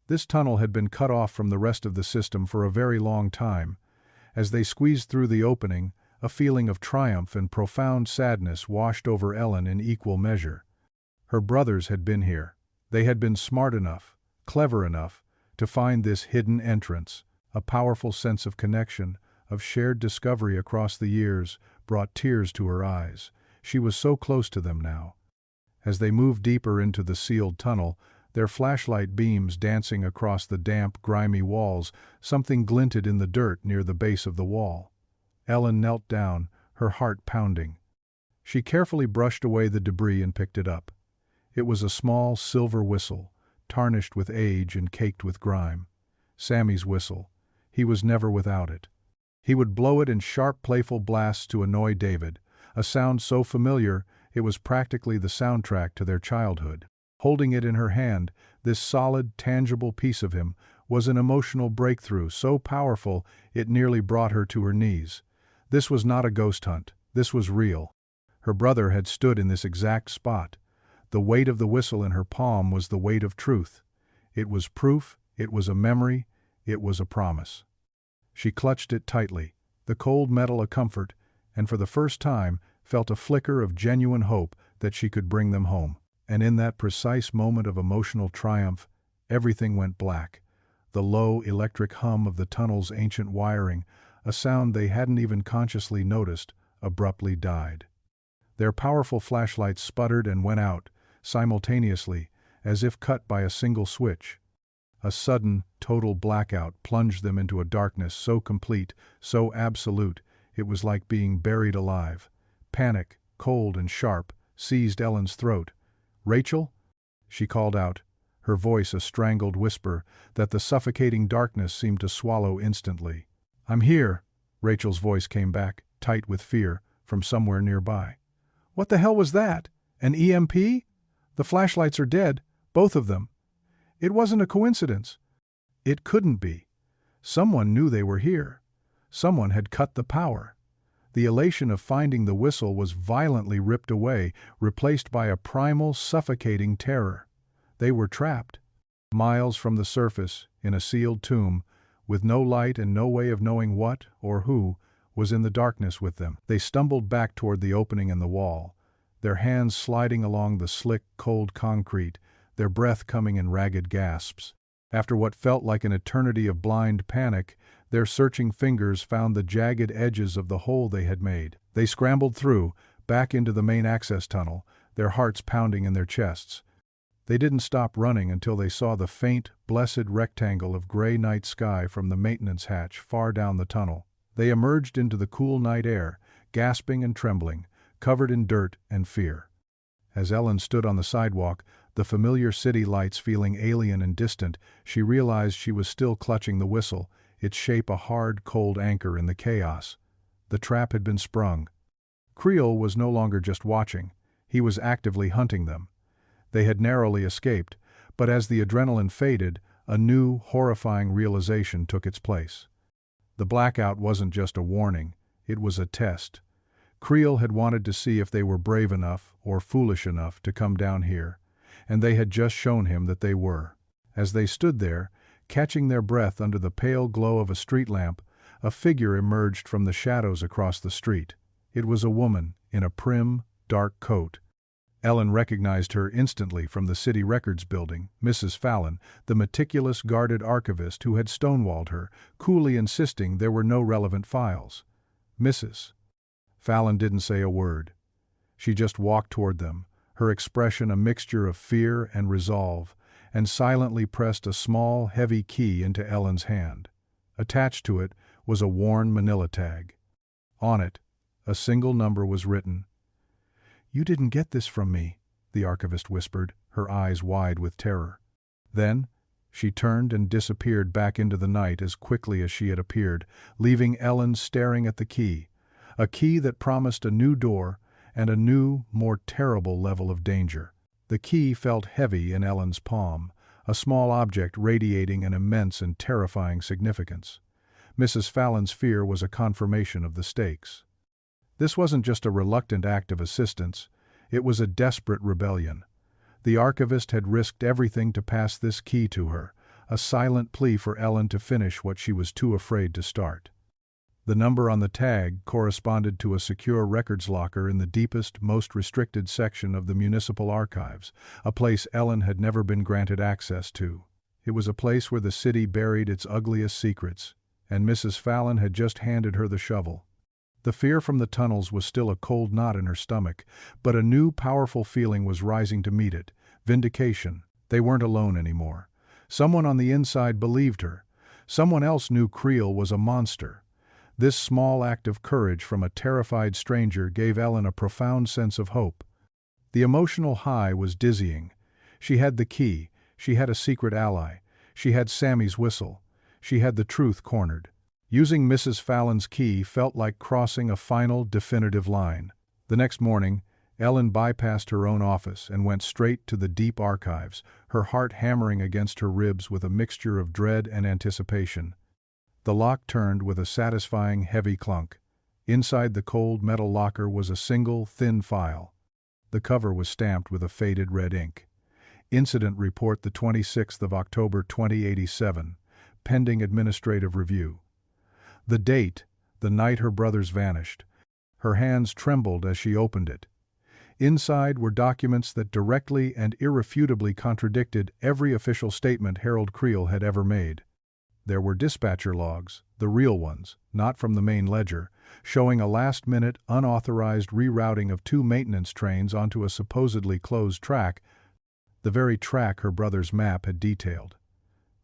This tunnel had been cut off from the rest of the system for a very long time. As they squeezed through the opening, a feeling of triumph and profound sadness washed over Ellen in equal measure. Her brothers had been here. They had been smart enough, clever enough, to find this hidden entrance. A powerful sense of connection, of shared discovery across the years, brought tears to her eyes. She was so close to them now. As they moved deeper into the sealed tunnel, their flashlight beams dancing across the damp, grimy walls, something glinted in the dirt near the base of the wall. Ellen knelt down, her heart pounding. She carefully brushed away the debris and picked it up. It was a small silver whistle, tarnished with age and caked with grime. Sammy's whistle. He was never without it. He would blow it in sharp, playful blasts to annoy David, a sound so familiar it was practically the soundtrack to their childhood. Holding it in her hand, this solid, tangible piece of him was an emotional breakthrough so powerful it nearly brought her to her knees. This was not a ghost hunt. This was real. Her brother had stood in this exact spot. The weight of the whistle in her palm was the weight of truth. It was proof, it was a memory, it was a promise. She clutched it tightly, the cold metal a comfort, and for the first time felt a flicker of genuine hope that she could bring them home. And in that precise moment of emotional triumph, everything went black. The low, electric hum of the tunnel's ancient wiring, a sound they hadn't even consciously noticed, abruptly died. Their powerful flashlights sputtered and went out, simultaneously, as if cut by a single switch. A sudden, total blackout plunged them into a darkness so complete, so absolute, it was like being buried alive. Panic, cold and sharp, seized Ellen's throat. "Rachel?" she called out, her voice a strangled whisper that the suffocating darkness seemed to swallow instantly. "I'm here," Rachel's voice came back, tight with fear, from somewhere nearby. "What the hell was that? An EMP? The flashlights are dead, both of them. It wasn't a coincidence. It couldn't be. Someone knew they were here. Someone had cut the power." The elation of finding the whistle was violently ripped away, replaced by a primal, suffocating terror. They were trapped. Miles from the surface, in a sealed tomb, with no light and no way of knowing what, or who, was in the darkness with them. They stumbled back toward the opening in the wall, their hands sliding along the slick, cold concrete, their breath coming in ragged gasps. After what felt like an eternity of blind panic, Their searching fingers found the jagged edges of the hole they had made. They scrambled through, back into the main access tunnel, their hearts pounding in their chests. They didn't stop running until they saw the faint, blessed rectangle of gray night sky from the maintenance hatch far down the tunnel. They emerged into the cool night air, gasping and trembling, covered in dirt and fear. As Ellen stood on the sidewalk, the familiar city lights feeling alien and distant, she realized she was still clutching the whistle, its shape a hard, cold anchor in the chaos. The trap had been sprung. Creel was no longer just watching, he was actively hunting them. They had narrowly escaped, but as the adrenaline faded, a new, horrifying realization took its place. The blackout wasn't just a warning, it was a test. Creel had wanted to see if they were brave enough or foolish enough to come down here, and they had just shown him that they were. As they stood there, catching their breath under the pale glow of a street lamp, a figure emerged from the shadows across the street. It was a woman in a prim, dark coat. Ellen recognized her instantly from the City Records building, Mrs. Fallon, the meticulous guarded archivist who had stonewalled her, coolly insisting there were no relevant files. Mrs. Fallon didn't say a word. She just walked toward them, her expression a mixture of fear and resolve, and silently pressed a small, heavy key into Ellen's hand. Attached to it was a worn manila tag. On it, a single number was written. "You didn't get this from me," the archivist whispered, her eyes wide with terror. Then, she turned and disappeared back into the night as quickly as she had appeared, leaving Ellen staring at the key, a key that promised a new door and a new, more terrible level of danger. The key felt heavy in Ellen's palm, a small object radiating an immense and terrifying significance. Mrs. Fallon's fear was a confirmation of the stakes. This wasn't just a reluctant act of assistance, it was a desperate rebellion. The archivist had risked everything to pass this key to her, a silent plea for Ellen to finish what she was too afraid to start. The number on the tag corresponded to a secure records locker in the deepest, most restricted section of the municipal archives, a place Ellen had never been granted access to. It was a place where the city buried its ugliest secrets, and Mrs. Fallon had just handed her the shovel. The fear from the tunnels was still a cold knot in her stomach, but a new, powerful feeling was rising to meet it. Vindication. They weren't alone anymore. Someone on the inside believed her. Someone else knew Creel was a monster. This small act of courage from a terrified stranger gave Ellen a profound sense of hope. The emotional high was dizzying. She had the key, she had a secret ally, she had Sammy's whistle, she had the truth cornered. Using Mrs. Fallon's key felt like crossing a final, definitive line. The next morning, Ellen bypassed her own office and went straight to the deep archives, her heart hammering against her ribs with a mixture of dread and anticipation. The lock turned with a satisfying, heavy clunk. Inside the cold metal locker was a single, thin file. The cover was stamped with a faded red ink. Incident report the 26th of October 2087, pending administrative review. The date, the night her brothers vanished. Her hands trembled as she opened it. Inside were documents that directly and irrefutably contradicted every official statement Harold Creel had ever made. There were dispatcher logs, the real ones, not from the main ledger, showing a last-minute, unauthorized rerouting of 2 maintenance trains onto a supposedly closed track, the very track her brother's map had detailed.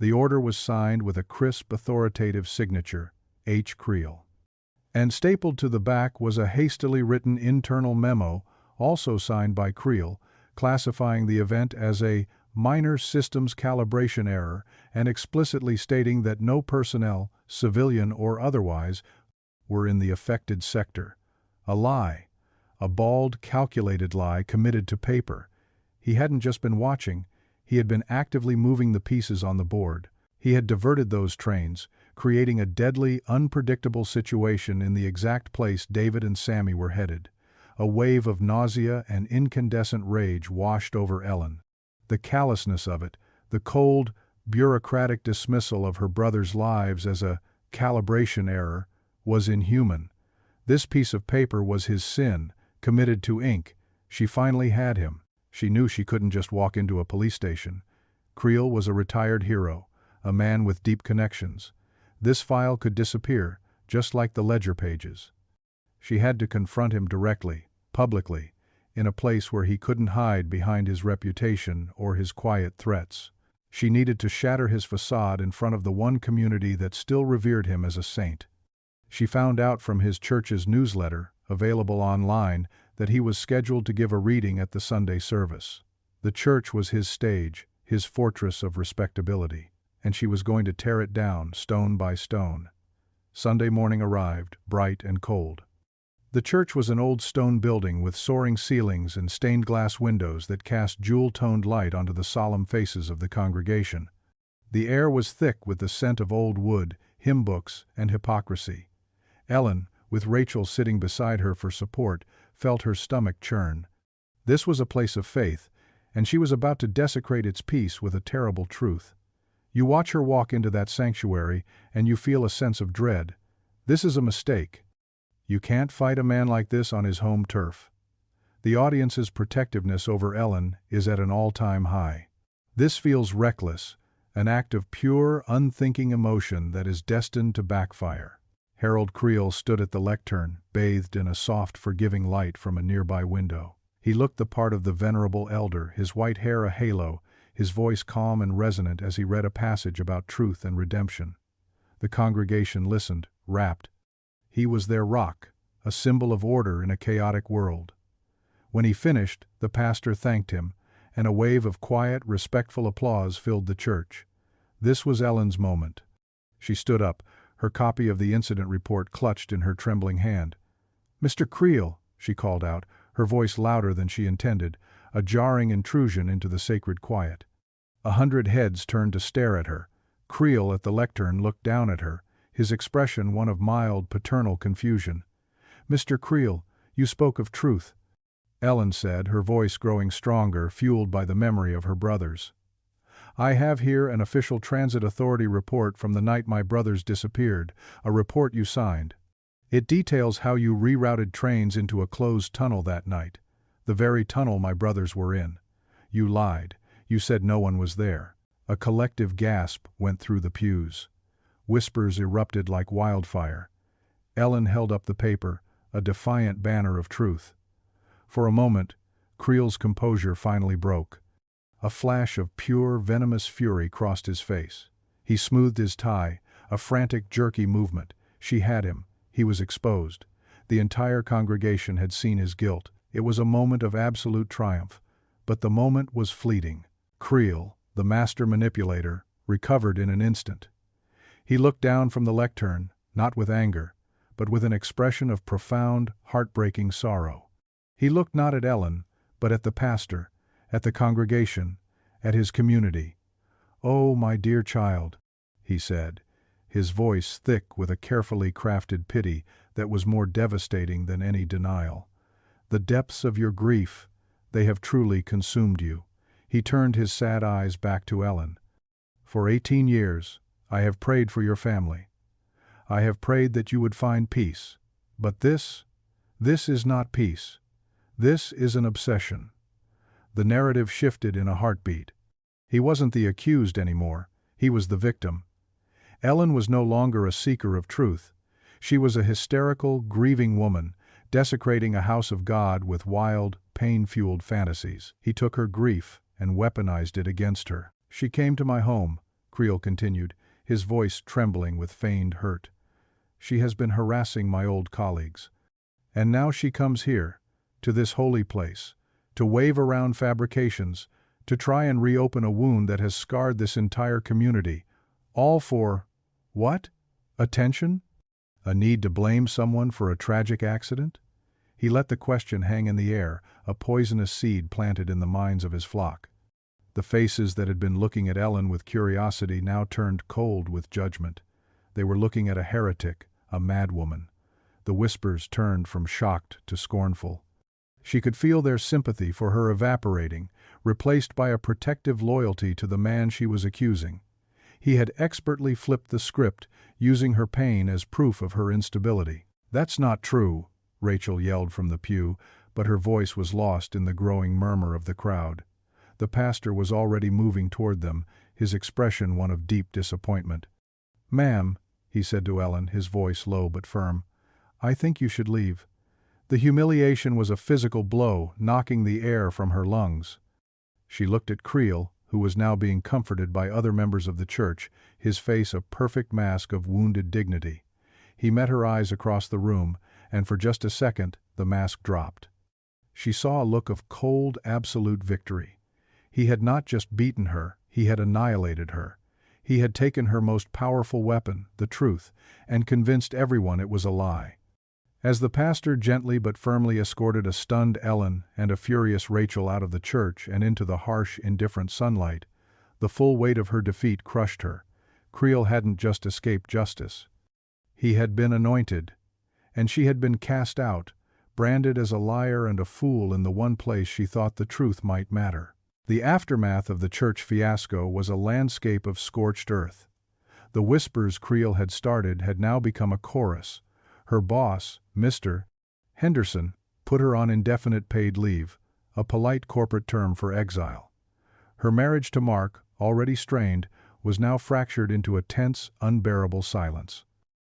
The order was signed with a crisp, authoritative signature, H. Creel. And stapled to the back was a hastily written internal memo, also signed by Creel, classifying the event as a minor systems calibration error and explicitly stating that no personnel, civilian or otherwise, were in the affected sector. A lie. A bald, calculated lie committed to paper. He hadn't just been watching, he had been actively moving the pieces on the board. He had diverted those trains, creating a deadly, unpredictable situation in the exact place David and Sammy were headed. A wave of nausea and incandescent rage washed over Ellen. The callousness of it, the cold, bureaucratic dismissal of her brothers' lives as a calibration error, was inhuman. This piece of paper was his sin, committed to ink. She finally had him. She knew she couldn't just walk into a police station. Creel was a retired hero, a man with deep connections. This file could disappear, just like the ledger pages. She had to confront him directly, publicly, in a place where he couldn't hide behind his reputation or his quiet threats. She needed to shatter his facade in front of the one community that still revered him as a saint. She found out from his church's newsletter, available online, that he was scheduled to give a reading at the Sunday service. The church was his stage, his fortress of respectability, and she was going to tear it down, stone by stone. Sunday morning arrived, bright and cold. The church was an old stone building with soaring ceilings and stained glass windows that cast jewel-toned light onto the solemn faces of the congregation. The air was thick with the scent of old wood, hymn books, and hypocrisy. Ellen, with Rachel sitting beside her for support, felt her stomach churn. This was a place of faith, and she was about to desecrate its peace with a terrible truth. You watch her walk into that sanctuary, and you feel a sense of dread. This is a mistake. You can't fight a man like this on his home turf. The audience's protectiveness over Ellen is at an all-time high. This feels reckless, an act of pure, unthinking emotion that is destined to backfire. Harold Creel stood at the lectern, bathed in a soft, forgiving light from a nearby window. He looked the part of the venerable elder, his white hair a halo, his voice calm and resonant as he read a passage about truth and redemption. The congregation listened, rapt. He was their rock, a symbol of order in a chaotic world. When he finished, the pastor thanked him, and a wave of quiet, respectful applause filled the church. This was Ellen's moment. She stood up, her copy of the incident report clutched in her trembling hand. "Mr. Creel," she called out, her voice louder than she intended, a jarring intrusion into the sacred quiet. 100 heads turned to stare at her. Creel at the lectern looked down at her, his expression one of mild, paternal confusion. "Mr. Creel, you spoke of truth," Ellen said, her voice growing stronger, fueled by the memory of her brothers. "I have here an official transit authority report from the night my brothers disappeared, a report you signed. It details how you rerouted trains into a closed tunnel that night, the very tunnel my brothers were in. You lied. You said no one was there." A collective gasp went through the pews. Whispers erupted like wildfire. Ellen held up the paper, a defiant banner of truth. For a moment, Creel's composure finally broke. A flash of pure, venomous fury crossed his face. He smoothed his tie, a frantic, jerky movement. She had him. He was exposed. The entire congregation had seen his guilt. It was a moment of absolute triumph. But the moment was fleeting. Creel, the master manipulator, recovered in an instant. He looked down from the lectern, not with anger, but with an expression of profound, heartbreaking sorrow. He looked not at Ellen, but at the pastor, at the congregation, at his community. "Oh, my dear child," he said, his voice thick with a carefully crafted pity that was more devastating than any denial. "The depths of your grief, they have truly consumed you." He turned his sad eyes back to Ellen. "For 18 years, I have prayed for your family. I have prayed that you would find peace. But this is not peace. This is an obsession." The narrative shifted in a heartbeat. He wasn't the accused anymore. He was the victim. Ellen was no longer a seeker of truth. She was a hysterical, grieving woman, desecrating a house of God with wild, pain-fueled fantasies. He took her grief and weaponized it against her. "She came to my home," Creel continued, his voice trembling with feigned hurt. "She has been harassing my old colleagues. And now she comes here, to this holy place, to wave around fabrications, to try and reopen a wound that has scarred this entire community. All for, what? Attention? A need to blame someone for a tragic accident?" He let the question hang in the air, a poisonous seed planted in the minds of his flock. The faces that had been looking at Ellen with curiosity now turned cold with judgment. They were looking at a heretic, a madwoman. The whispers turned from shocked to scornful. She could feel their sympathy for her evaporating, replaced by a protective loyalty to the man she was accusing. He had expertly flipped the script, using her pain as proof of her instability. "That's not true," Rachel yelled from the pew, but her voice was lost in the growing murmur of the crowd. The pastor was already moving toward them, his expression one of deep disappointment. "Ma'am," he said to Ellen, his voice low but firm. "I think you should leave." The humiliation was a physical blow, knocking the air from her lungs. She looked at Creel, who was now being comforted by other members of the church, his face a perfect mask of wounded dignity. He met her eyes across the room, and for just a second the mask dropped. She saw a look of cold, absolute victory. He had not just beaten her, he had annihilated her. He had taken her most powerful weapon, the truth, and convinced everyone it was a lie. As the pastor gently but firmly escorted a stunned Ellen and a furious Rachel out of the church and into the harsh, indifferent sunlight, the full weight of her defeat crushed her. Creel hadn't just escaped justice. He had been anointed, and she had been cast out, branded as a liar and a fool in the one place she thought the truth might matter. The aftermath of the church fiasco was a landscape of scorched earth. The whispers Creel had started had now become a chorus. Her boss, Mr. Henderson, put her on indefinite paid leave, a polite corporate term for exile. Her marriage to Mark, already strained, was now fractured into a tense, unbearable silence.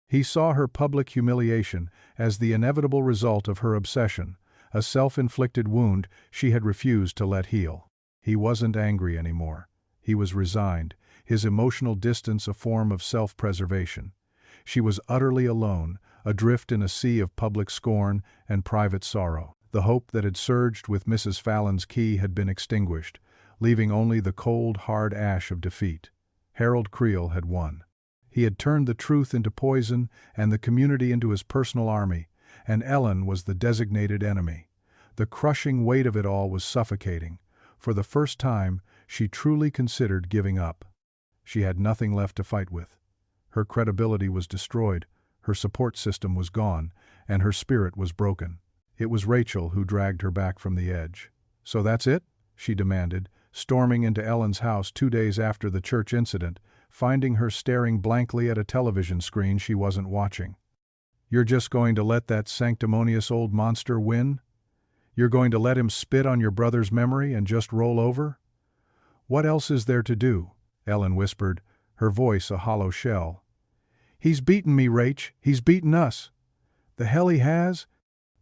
He saw her public humiliation as the inevitable result of her obsession, a self-inflicted wound she had refused to let heal. He wasn't angry anymore. He was resigned, his emotional distance a form of self-preservation. She was utterly alone, adrift in a sea of public scorn and private sorrow. The hope that had surged with Mrs. Fallon's key had been extinguished, leaving only the cold, hard ash of defeat. Harold Creel had won. He had turned the truth into poison and the community into his personal army, and Ellen was the designated enemy. The crushing weight of it all was suffocating. For the first time, she truly considered giving up. She had nothing left to fight with. Her credibility was destroyed, her support system was gone, and her spirit was broken. It was Rachel who dragged her back from the edge. "So that's it?" she demanded, storming into Ellen's house 2 days after the church incident, finding her staring blankly at a television screen she wasn't watching. "You're just going to let that sanctimonious old monster win? You're going to let him spit on your brother's memory and just roll over?" "What else is there to do?" Ellen whispered, her voice a hollow shell. "He's beaten me, Rach. He's beaten us." "The hell he has?"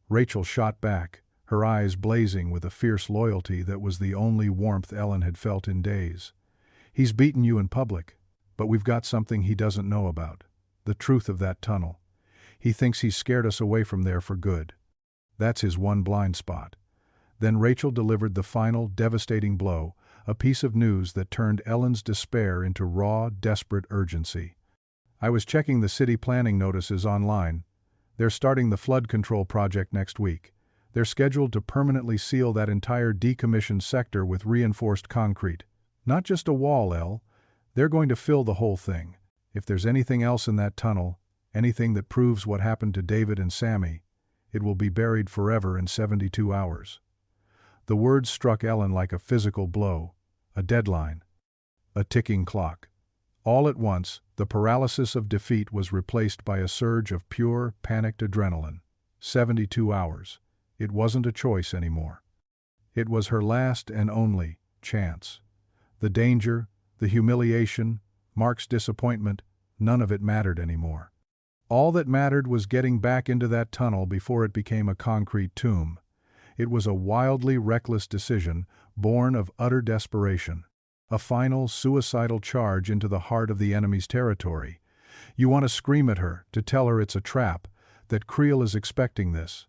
Rachel shot back, her eyes blazing with a fierce loyalty that was the only warmth Ellen had felt in days. "He's beaten you in public, but we've got something he doesn't know about. The truth of that tunnel. He thinks he's scared us away from there for good. That's his one blind spot." Then Rachel delivered the final, devastating blow, a piece of news that turned Ellen's despair into raw, desperate urgency. "I was checking the city planning notices online. They're starting the flood control project next week. They're scheduled to permanently seal that entire decommissioned sector with reinforced concrete. Not just a wall, Elle. They're going to fill the whole thing. If there's anything else in that tunnel, anything that proves what happened to David and Sammy, it will be buried forever in 72 hours. The words struck Ellen like a physical blow, a deadline, a ticking clock. All at once, the paralysis of defeat was replaced by a surge of pure, panicked adrenaline. 72 hours. It wasn't a choice anymore. It was her last and only chance. The danger, the humiliation, Mark's disappointment, none of it mattered anymore. All that mattered was getting back into that tunnel before it became a concrete tomb. It was a wildly reckless decision, born of utter desperation. A final, suicidal charge into the heart of the enemy's territory. You want to scream at her, to tell her it's a trap, that Creel is expecting this.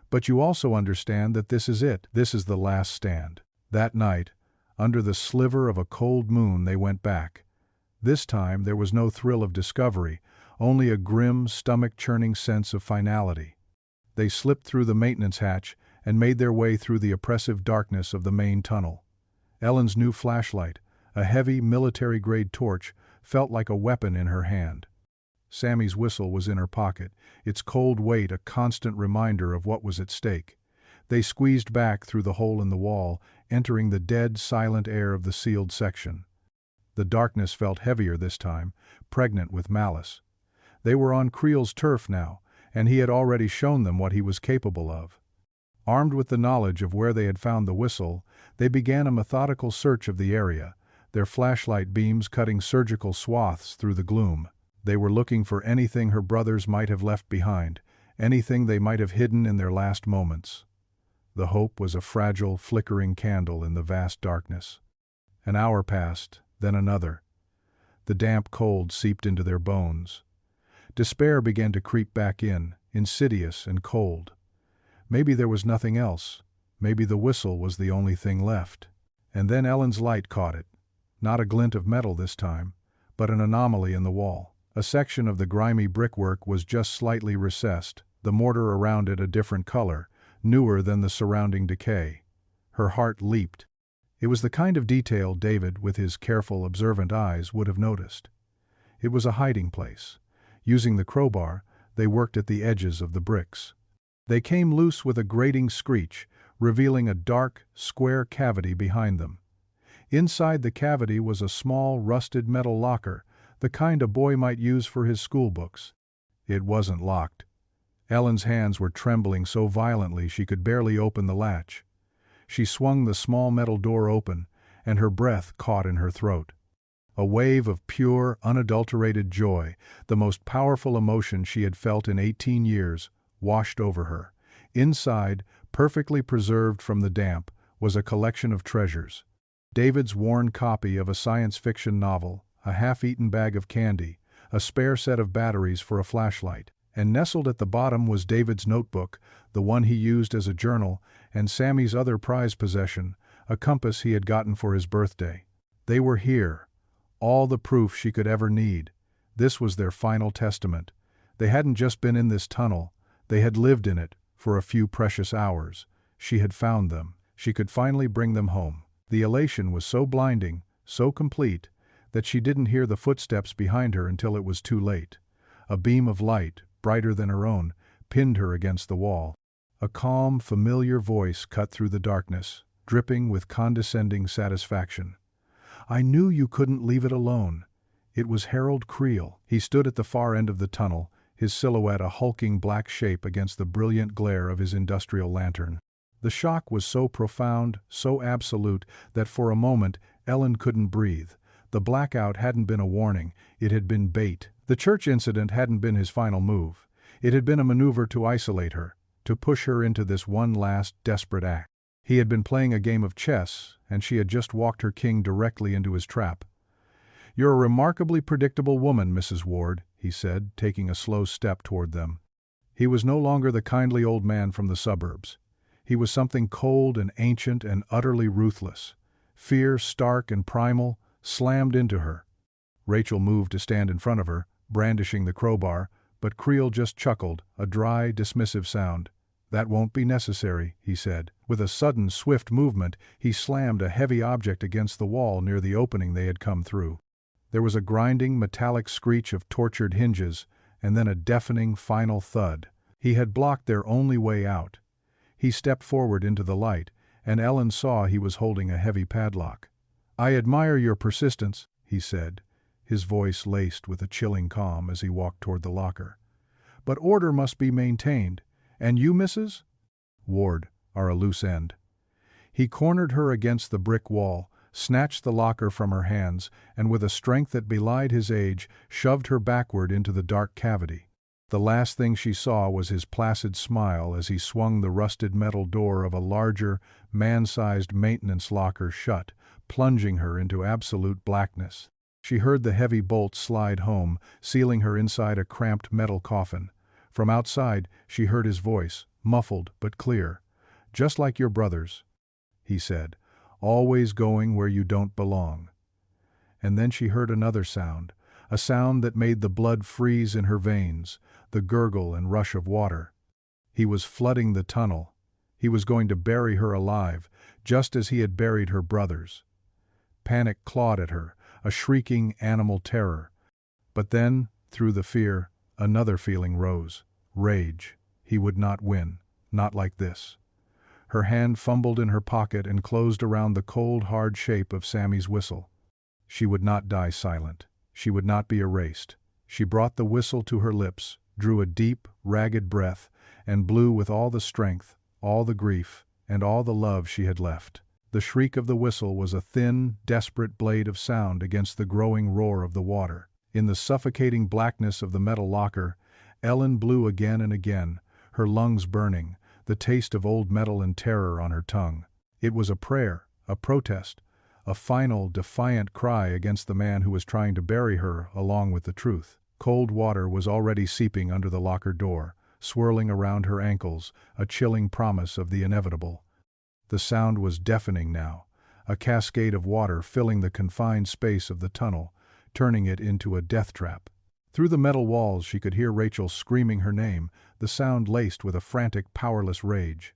But you also understand that this is it. This is the last stand. That night, under the sliver of a cold moon, they went back. This time there was no thrill of discovery, only a grim, stomach-churning sense of finality. They slipped through the maintenance hatch and made their way through the oppressive darkness of the main tunnel. Ellen's new flashlight, a heavy military-grade torch, felt like a weapon in her hand. Sammy's whistle was in her pocket, its cold weight a constant reminder of what was at stake. They squeezed back through the hole in the wall, entering the dead, silent air of the sealed section. The darkness felt heavier this time, pregnant with malice. They were on Creel's turf now, and he had already shown them what he was capable of. Armed with the knowledge of where they had found the whistle, they began a methodical search of the area, their flashlight beams cutting surgical swaths through the gloom. They were looking for anything her brothers might have left behind, anything they might have hidden in their last moments. The hope was a fragile, flickering candle in the vast darkness. An hour passed, then another. The damp cold seeped into their bones. Despair began to creep back in, insidious and cold. Maybe there was nothing else. Maybe the whistle was the only thing left. And then Ellen's light caught it. Not a glint of metal this time, but an anomaly in the wall. A section of the grimy brickwork was just slightly recessed, the mortar around it a different color, newer than the surrounding decay. Her heart leaped. It was the kind of detail David, with his careful, observant eyes, would have noticed. It was a hiding place. Using the crowbar, they worked at the edges of the bricks. They came loose with a grating screech, revealing a dark, square cavity behind them. Inside the cavity was a small, rusted metal locker, the kind a boy might use for his schoolbooks. It wasn't locked. Ellen's hands were trembling so violently she could barely open the latch. She swung the small metal door open, and her breath caught in her throat. A wave of pure, unadulterated joy, the most powerful emotion she had felt in 18 years, washed over her. Inside, perfectly preserved from the damp, was a collection of treasures. David's worn copy of a science fiction novel, a half-eaten bag of candy, a spare set of batteries for a flashlight, and nestled at the bottom was David's notebook, the one he used as a journal, and Sammy's other prized possession, a compass he had gotten for his birthday. They were here. All the proof she could ever need. This was their final testament. They hadn't just been in this tunnel. They had lived in it for a few precious hours. She had found them. She could finally bring them home. The elation was so blinding, so complete, that she didn't hear the footsteps behind her until it was too late. A beam of light, brighter than her own, pinned her against the wall. A calm, familiar voice cut through the darkness, dripping with condescending satisfaction. "I knew you couldn't leave it alone." It was Harold Creel. He stood at the far end of the tunnel, his silhouette a hulking black shape against the brilliant glare of his industrial lantern. The shock was so profound, so absolute, that for a moment Ellen couldn't breathe. The blackout hadn't been a warning, it had been bait. The church incident hadn't been his final move. It had been a maneuver to isolate her, to push her into this one last desperate act. He had been playing a game of chess, and she had just walked her king directly into his trap. "You're a remarkably predictable woman, Mrs. Ward," he said, taking a slow step toward them. He was no longer the kindly old man from the suburbs. He was something cold and ancient and utterly ruthless. Fear, stark and primal, slammed into her. Rachel moved to stand in front of her, brandishing the crowbar, but Creel just chuckled, a dry, dismissive sound. "That won't be necessary," he said. With a sudden, swift movement, he slammed a heavy object against the wall near the opening they had come through. There was a grinding, metallic screech of tortured hinges, and then a deafening, final thud. He had blocked their only way out. He stepped forward into the light, and Ellen saw he was holding a heavy padlock. "I admire your persistence," he said, his voice laced with a chilling calm as he walked toward the locker. "But order must be maintained. And you, Mrs. Ward, are a loose end." He cornered her against the brick wall, snatched the locker from her hands, and with a strength that belied his age, shoved her backward into the dark cavity. The last thing she saw was his placid smile as he swung the rusted metal door of a larger, man-sized maintenance locker shut, plunging her into absolute blackness. She heard the heavy bolt slide home, sealing her inside a cramped metal coffin. From outside, she heard his voice, muffled but clear. "Just like your brothers," he said, "always going where you don't belong." And then she heard another sound, a sound that made the blood freeze in her veins, the gurgle and rush of water. He was flooding the tunnel. He was going to bury her alive, just as he had buried her brothers. Panic clawed at her, a shrieking animal terror. But then, through the fear, another feeling rose. Rage. He would not win. Not like this. Her hand fumbled in her pocket and closed around the cold, hard shape of Sammy's whistle. She would not die silent. She would not be erased. She brought the whistle to her lips, drew a deep, ragged breath, and blew with all the strength, all the grief, and all the love she had left. The shriek of the whistle was a thin, desperate blade of sound against the growing roar of the water. In the suffocating blackness of the metal locker, Ellen blew again and again, her lungs burning, the taste of old metal and terror on her tongue. It was a prayer, a protest, a final, defiant cry against the man who was trying to bury her along with the truth. Cold water was already seeping under the locker door, swirling around her ankles, a chilling promise of the inevitable. The sound was deafening now, a cascade of water filling the confined space of the tunnel, turning it into a death trap. Through the metal walls she could hear Rachel screaming her name, the sound laced with a frantic, powerless rage.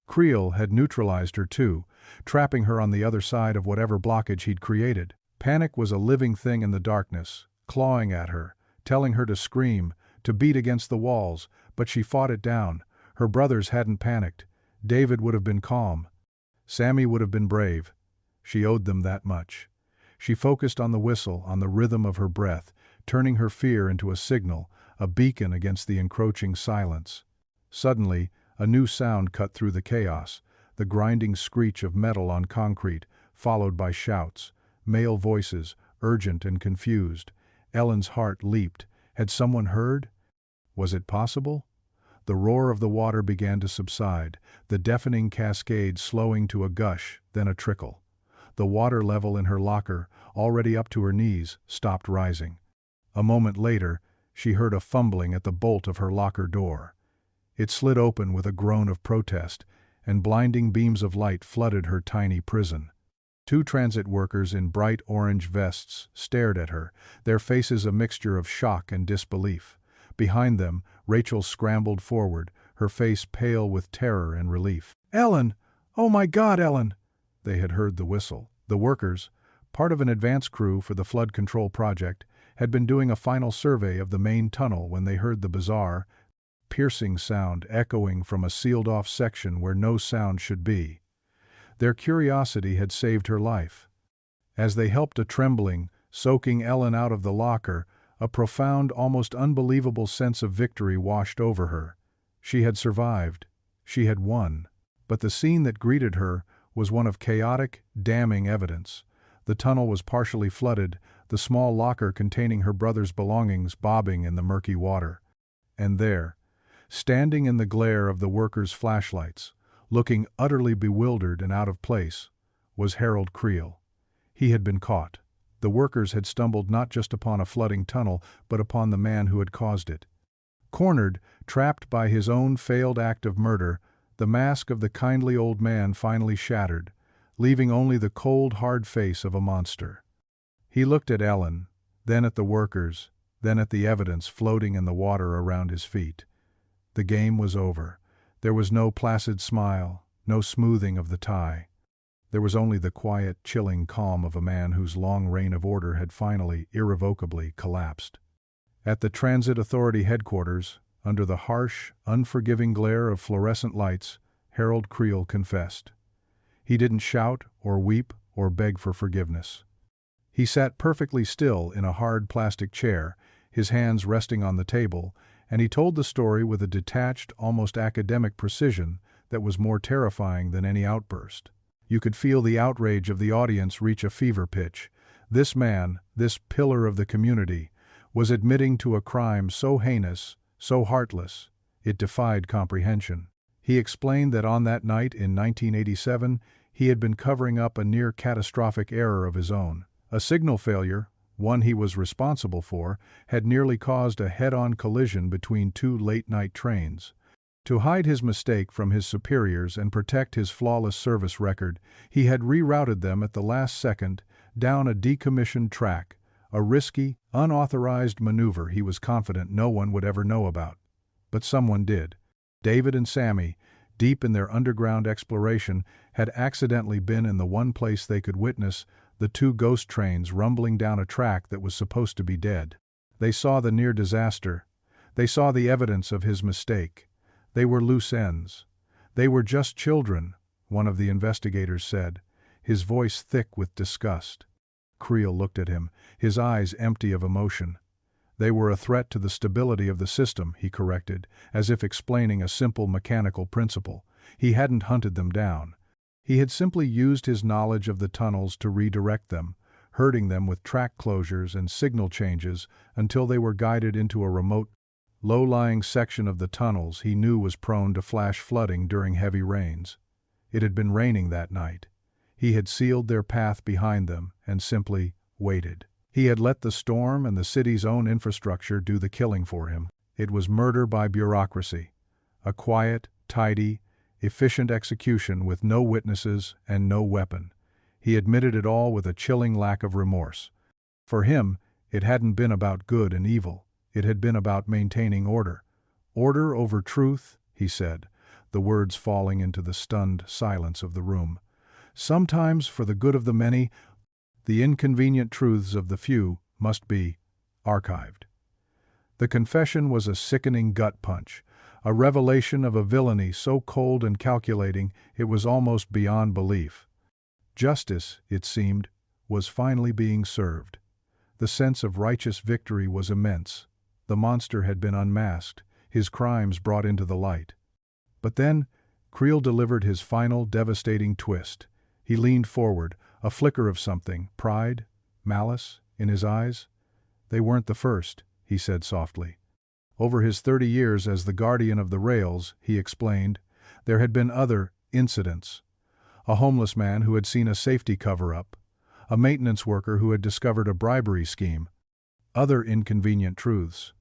Creel had neutralized her too, trapping her on the other side of whatever blockage he'd created. Panic was a living thing in the darkness, clawing at her, telling her to scream, to beat against the walls, but she fought it down. Her brothers hadn't panicked. David would have been calm. Sammy would have been brave. She owed them that much. She focused on the whistle, on the rhythm of her breath, turning her fear into a signal, a beacon against the encroaching silence. Suddenly, a new sound cut through the chaos, the grinding screech of metal on concrete, followed by shouts, male voices, urgent and confused. Ellen's heart leaped. Had someone heard? Was it possible? The roar of the water began to subside, the deafening cascade slowing to a gush, then a trickle. The water level in her locker, already up to her knees, stopped rising. A moment later, she heard a fumbling at the bolt of her locker door. It slid open with a groan of protest, and blinding beams of light flooded her tiny prison. Two transit workers in bright orange vests stared at her, their faces a mixture of shock and disbelief. Behind them, Rachel scrambled forward, her face pale with terror and relief. "Ellen! Oh my God, Ellen!" They had heard the whistle. The workers, part of an advance crew for the flood control project, had been doing a final survey of the main tunnel when they heard the bizarre, piercing sound echoing from a sealed-off section where no sound should be. Their curiosity had saved her life. As they helped a trembling, soaking Ellen out of the locker, a profound, almost unbelievable sense of victory washed over her. She had survived. She had won. But the scene that greeted her was one of chaotic, damning evidence. The tunnel was partially flooded, the small locker containing her brother's belongings bobbing in the murky water. And there, standing in the glare of the workers' flashlights, looking utterly bewildered and out of place, was Harold Creel. He had been caught. The workers had stumbled not just upon a flooding tunnel, but upon the man who had caused it. Cornered, trapped by his own failed act of murder, the mask of the kindly old man finally shattered, leaving only the cold, hard face of a monster. He looked at Ellen, then at the workers, then at the evidence floating in the water around his feet. The game was over. There was no placid smile, no smoothing of the tie. There was only the quiet, chilling calm of a man whose long reign of order had finally, irrevocably collapsed. At the Transit Authority headquarters, under the harsh, unforgiving glare of fluorescent lights, Harold Creel confessed. He didn't shout or weep or beg for forgiveness. He sat perfectly still in a hard plastic chair, his hands resting on the table, and he told the story with a detached, almost academic precision that was more terrifying than any outburst. You could feel the outrage of the audience reach a fever pitch. This man, this pillar of the community, was admitting to a crime so heinous, so heartless, it defied comprehension. He explained that on that night in 1987, he had been covering up a near-catastrophic error of his own. A signal failure, one he was responsible for, had nearly caused a head-on collision between two late-night trains. To hide his mistake from his superiors and protect his flawless service record, he had rerouted them at the last second down a decommissioned track, a risky, unauthorized maneuver he was confident no one would ever know about. But someone did. David and Sammy, deep in their underground exploration, had accidentally been in the one place they could witness the two ghost trains rumbling down a track that was supposed to be dead. They saw the near disaster. They saw the evidence of his mistake. They were loose ends. They were just children, one of the investigators said, his voice thick with disgust. Creel looked at him, his eyes empty of emotion. They were a threat to the stability of the system, he corrected, as if explaining a simple mechanical principle. He hadn't hunted them down. He had simply used his knowledge of the tunnels to redirect them, herding them with track closures and signal changes until they were guided into a remote, low-lying section of the tunnels he knew was prone to flash flooding during heavy rains. It had been raining that night. He had sealed their path behind them and simply waited. He had let the storm and the city's own infrastructure do the killing for him. It was murder by bureaucracy. A quiet, tidy, efficient execution with no witnesses and no weapon. He admitted it all with a chilling lack of remorse. For him, it hadn't been about good and evil. It had been about maintaining order. Order over truth, he said, the words falling into the stunned silence of the room. Sometimes, for the good of the many, the inconvenient truths of the few must be archived. The confession was a sickening gut punch, a revelation of a villainy so cold and calculating it was almost beyond belief. Justice, it seemed, was finally being served. The sense of righteous victory was immense. The monster had been unmasked, his crimes brought into the light. But then, Creel delivered his final devastating twist. He leaned forward, a flicker of something, pride, malice, in his eyes. They weren't the first, he said softly. Over his 30 years as the guardian of the rails, he explained, there had been other incidents. A homeless man who had seen a safety cover-up, a maintenance worker who had discovered a bribery scheme, other inconvenient truths.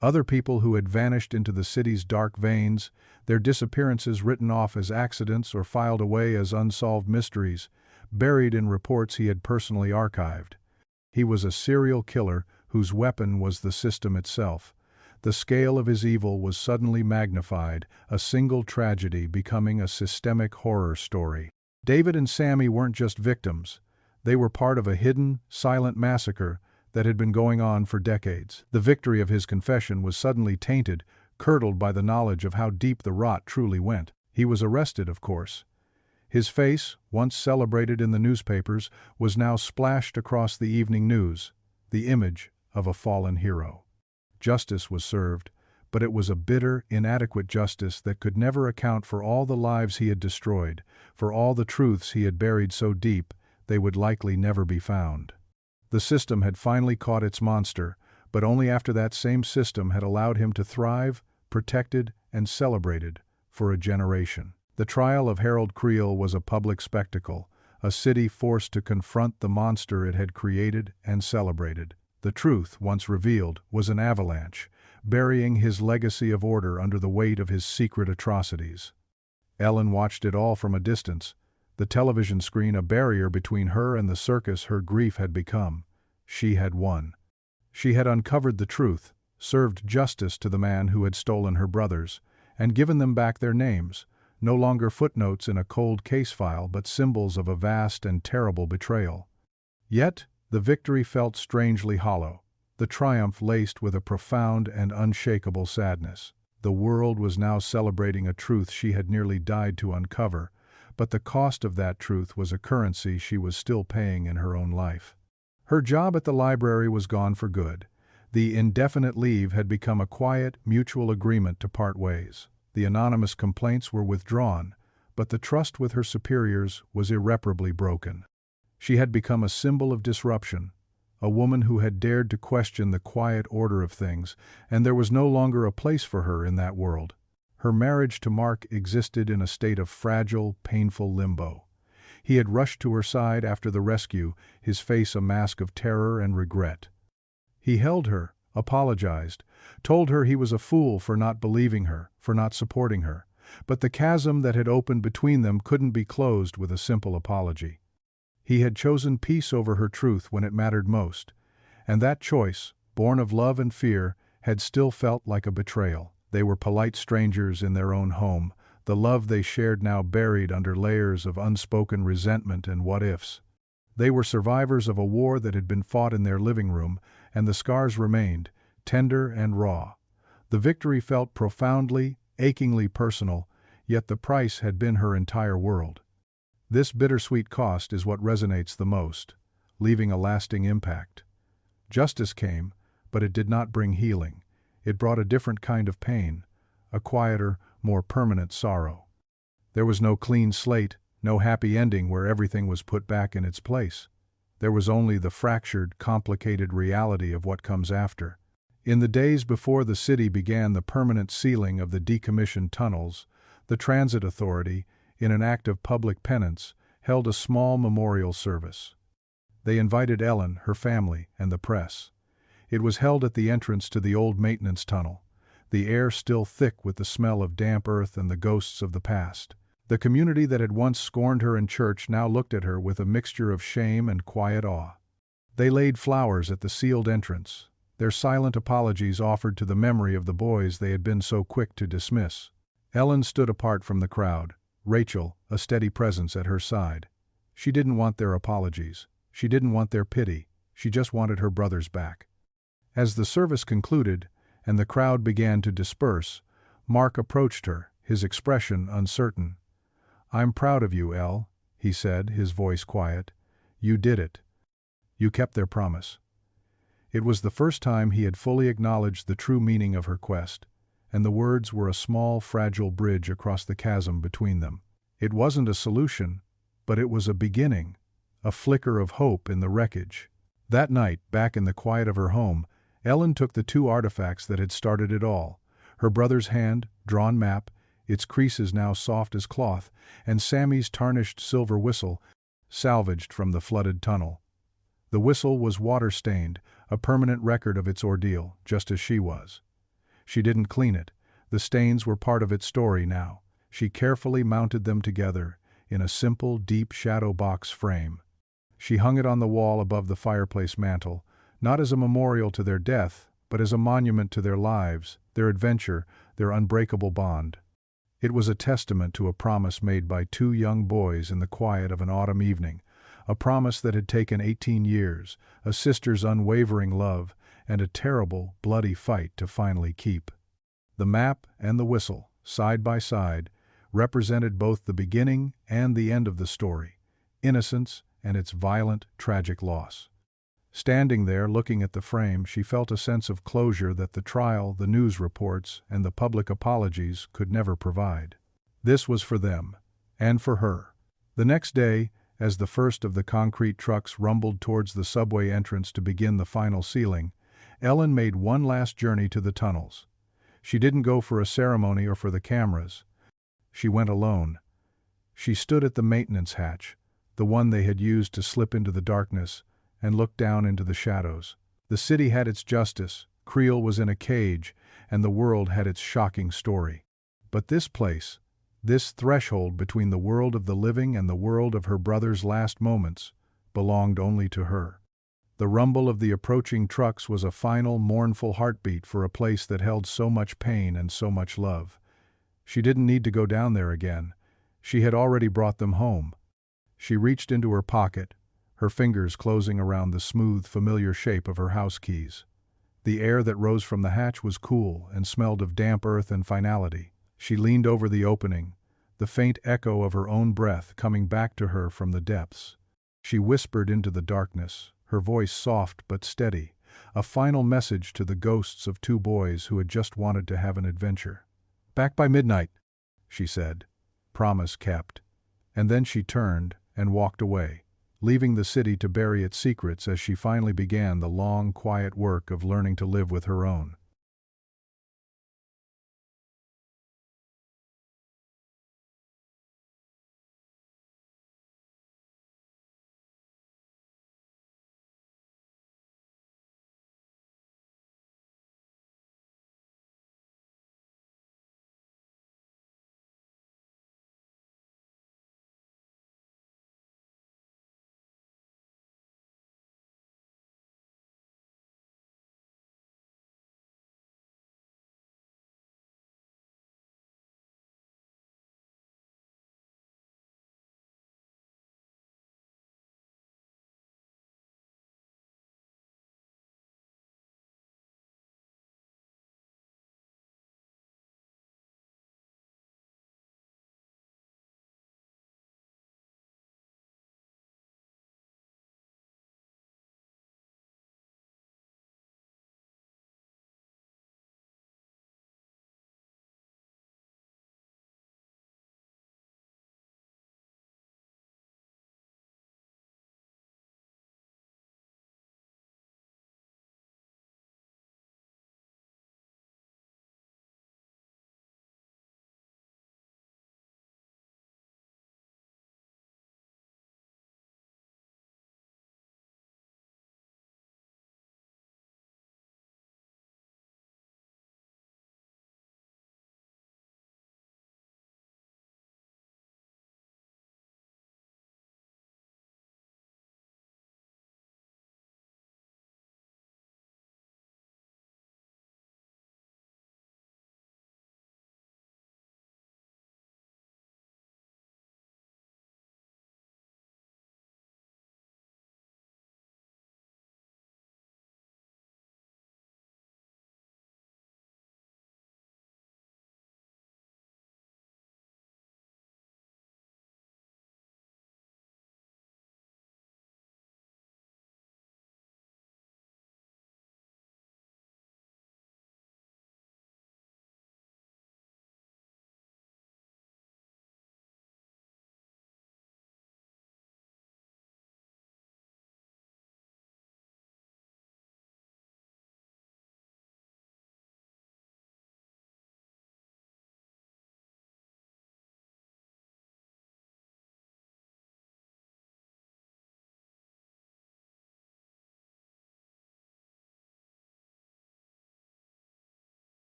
Other people who had vanished into the city's dark veins, their disappearances written off as accidents or filed away as unsolved mysteries, buried in reports he had personally archived. He was a serial killer whose weapon was the system itself. The scale of his evil was suddenly magnified, a single tragedy becoming a systemic horror story. David and Sammy weren't just victims. They were part of a hidden, silent massacre that had been going on for decades. The victory of his confession was suddenly tainted, curdled by the knowledge of how deep the rot truly went. He was arrested, of course. His face, once celebrated in the newspapers, was now splashed across the evening news, the image of a fallen hero. Justice was served, but it was a bitter, inadequate justice that could never account for all the lives he had destroyed, for all the truths he had buried so deep they would likely never be found. The system had finally caught its monster, but only after that same system had allowed him to thrive, protected, and celebrated for a generation. The trial of Harold Creel was a public spectacle, a city forced to confront the monster it had created and celebrated. The truth, once revealed, was an avalanche, burying his legacy of order under the weight of his secret atrocities. Ellen watched it all from a distance, the television screen a barrier between her and the circus her grief had become. She had won. She had uncovered the truth, served justice to the man who had stolen her brothers, and given them back their names, no longer footnotes in a cold case file but symbols of a vast and terrible betrayal. Yet, the victory felt strangely hollow, the triumph laced with a profound and unshakable sadness. The world was now celebrating a truth she had nearly died to uncover, but the cost of that truth was a currency she was still paying in her own life. Her job at the library was gone for good. The indefinite leave had become a quiet, mutual agreement to part ways. The anonymous complaints were withdrawn, but the trust with her superiors was irreparably broken. She had become a symbol of disruption, a woman who had dared to question the quiet order of things, and there was no longer a place for her in that world. Her marriage to Mark existed in a state of fragile, painful limbo. He had rushed to her side after the rescue, his face a mask of terror and regret. He held her, apologized, told her he was a fool for not believing her, for not supporting her, but the chasm that had opened between them couldn't be closed with a simple apology. He had chosen peace over her truth when it mattered most, and that choice, born of love and fear, had still felt like a betrayal. They were polite strangers in their own home, the love they shared now buried under layers of unspoken resentment and what-ifs. They were survivors of a war that had been fought in their living room, and the scars remained, tender and raw. The victory felt profoundly, achingly personal, yet the price had been her entire world. This bittersweet cost is what resonates the most, leaving a lasting impact. Justice came, but it did not bring healing. It brought a different kind of pain, a quieter, more permanent sorrow. There was no clean slate, no happy ending where everything was put back in its place. There was only the fractured, complicated reality of what comes after. In the days before the city began the permanent sealing of the decommissioned tunnels, the Transit Authority, in an act of public penance, held a small memorial service. They invited Ellen, her family, and the press. It was held at the entrance to the old maintenance tunnel, the air still thick with the smell of damp earth and the ghosts of the past. The community that had once scorned her in church now looked at her with a mixture of shame and quiet awe. They laid flowers at the sealed entrance, their silent apologies offered to the memory of the boys they had been so quick to dismiss. Ellen stood apart from the crowd, Rachel, a steady presence at her side. She didn't want their apologies. She didn't want their pity. She just wanted her brothers back. As the service concluded, and the crowd began to disperse, Mark approached her, his expression uncertain. "I'm proud of you, Elle," he said, his voice quiet. "You did it. You kept their promise." It was the first time he had fully acknowledged the true meaning of her quest, and the words were a small, fragile bridge across the chasm between them. It wasn't a solution, but it was a beginning, a flicker of hope in the wreckage. That night, back in the quiet of her home, Ellen took the two artifacts that had started it all, her brother's hand, drawn map, its creases now soft as cloth, and Sammy's tarnished silver whistle, salvaged from the flooded tunnel. The whistle was water-stained, a permanent record of its ordeal, just as she was. She didn't clean it. The stains were part of its story now. She carefully mounted them together, in a simple, deep shadow box frame. She hung it on the wall above the fireplace mantel, not as a memorial to their death, but as a monument to their lives, their adventure, their unbreakable bond. It was a testament to a promise made by two young boys in the quiet of an autumn evening, a promise that had taken 18 years, a sister's unwavering love, and a terrible, bloody fight to finally keep. The map and the whistle, side by side, represented both the beginning and the end of the story, innocence and its violent, tragic loss. Standing there, looking at the frame, she felt a sense of closure that the trial, the news reports, and the public apologies could never provide. This was for them, and for her. The next day, as the first of the concrete trucks rumbled towards the subway entrance to begin the final sealing, Ellen made one last journey to the tunnels. She didn't go for a ceremony or for the cameras. She went alone. She stood at the maintenance hatch, the one they had used to slip into the darkness, and looked down into the shadows. The city had its justice, Creel was in a cage, and the world had its shocking story. But this place, this threshold between the world of the living and the world of her brother's last moments, belonged only to her. The rumble of the approaching trucks was a final, mournful heartbeat for a place that held so much pain and so much love. She didn't need to go down there again. She had already brought them home. She reached into her pocket, her fingers closing around the smooth, familiar shape of her house keys. The air that rose from the hatch was cool and smelled of damp earth and finality. She leaned over the opening, the faint echo of her own breath coming back to her from the depths. She whispered into the darkness, her voice soft but steady, a final message to the ghosts of two boys who had just wanted to have an adventure. "Back by midnight," she said. Promise kept. And then she turned and walked away, leaving the city to bury its secrets as she finally began the long, quiet work of learning to live with her own.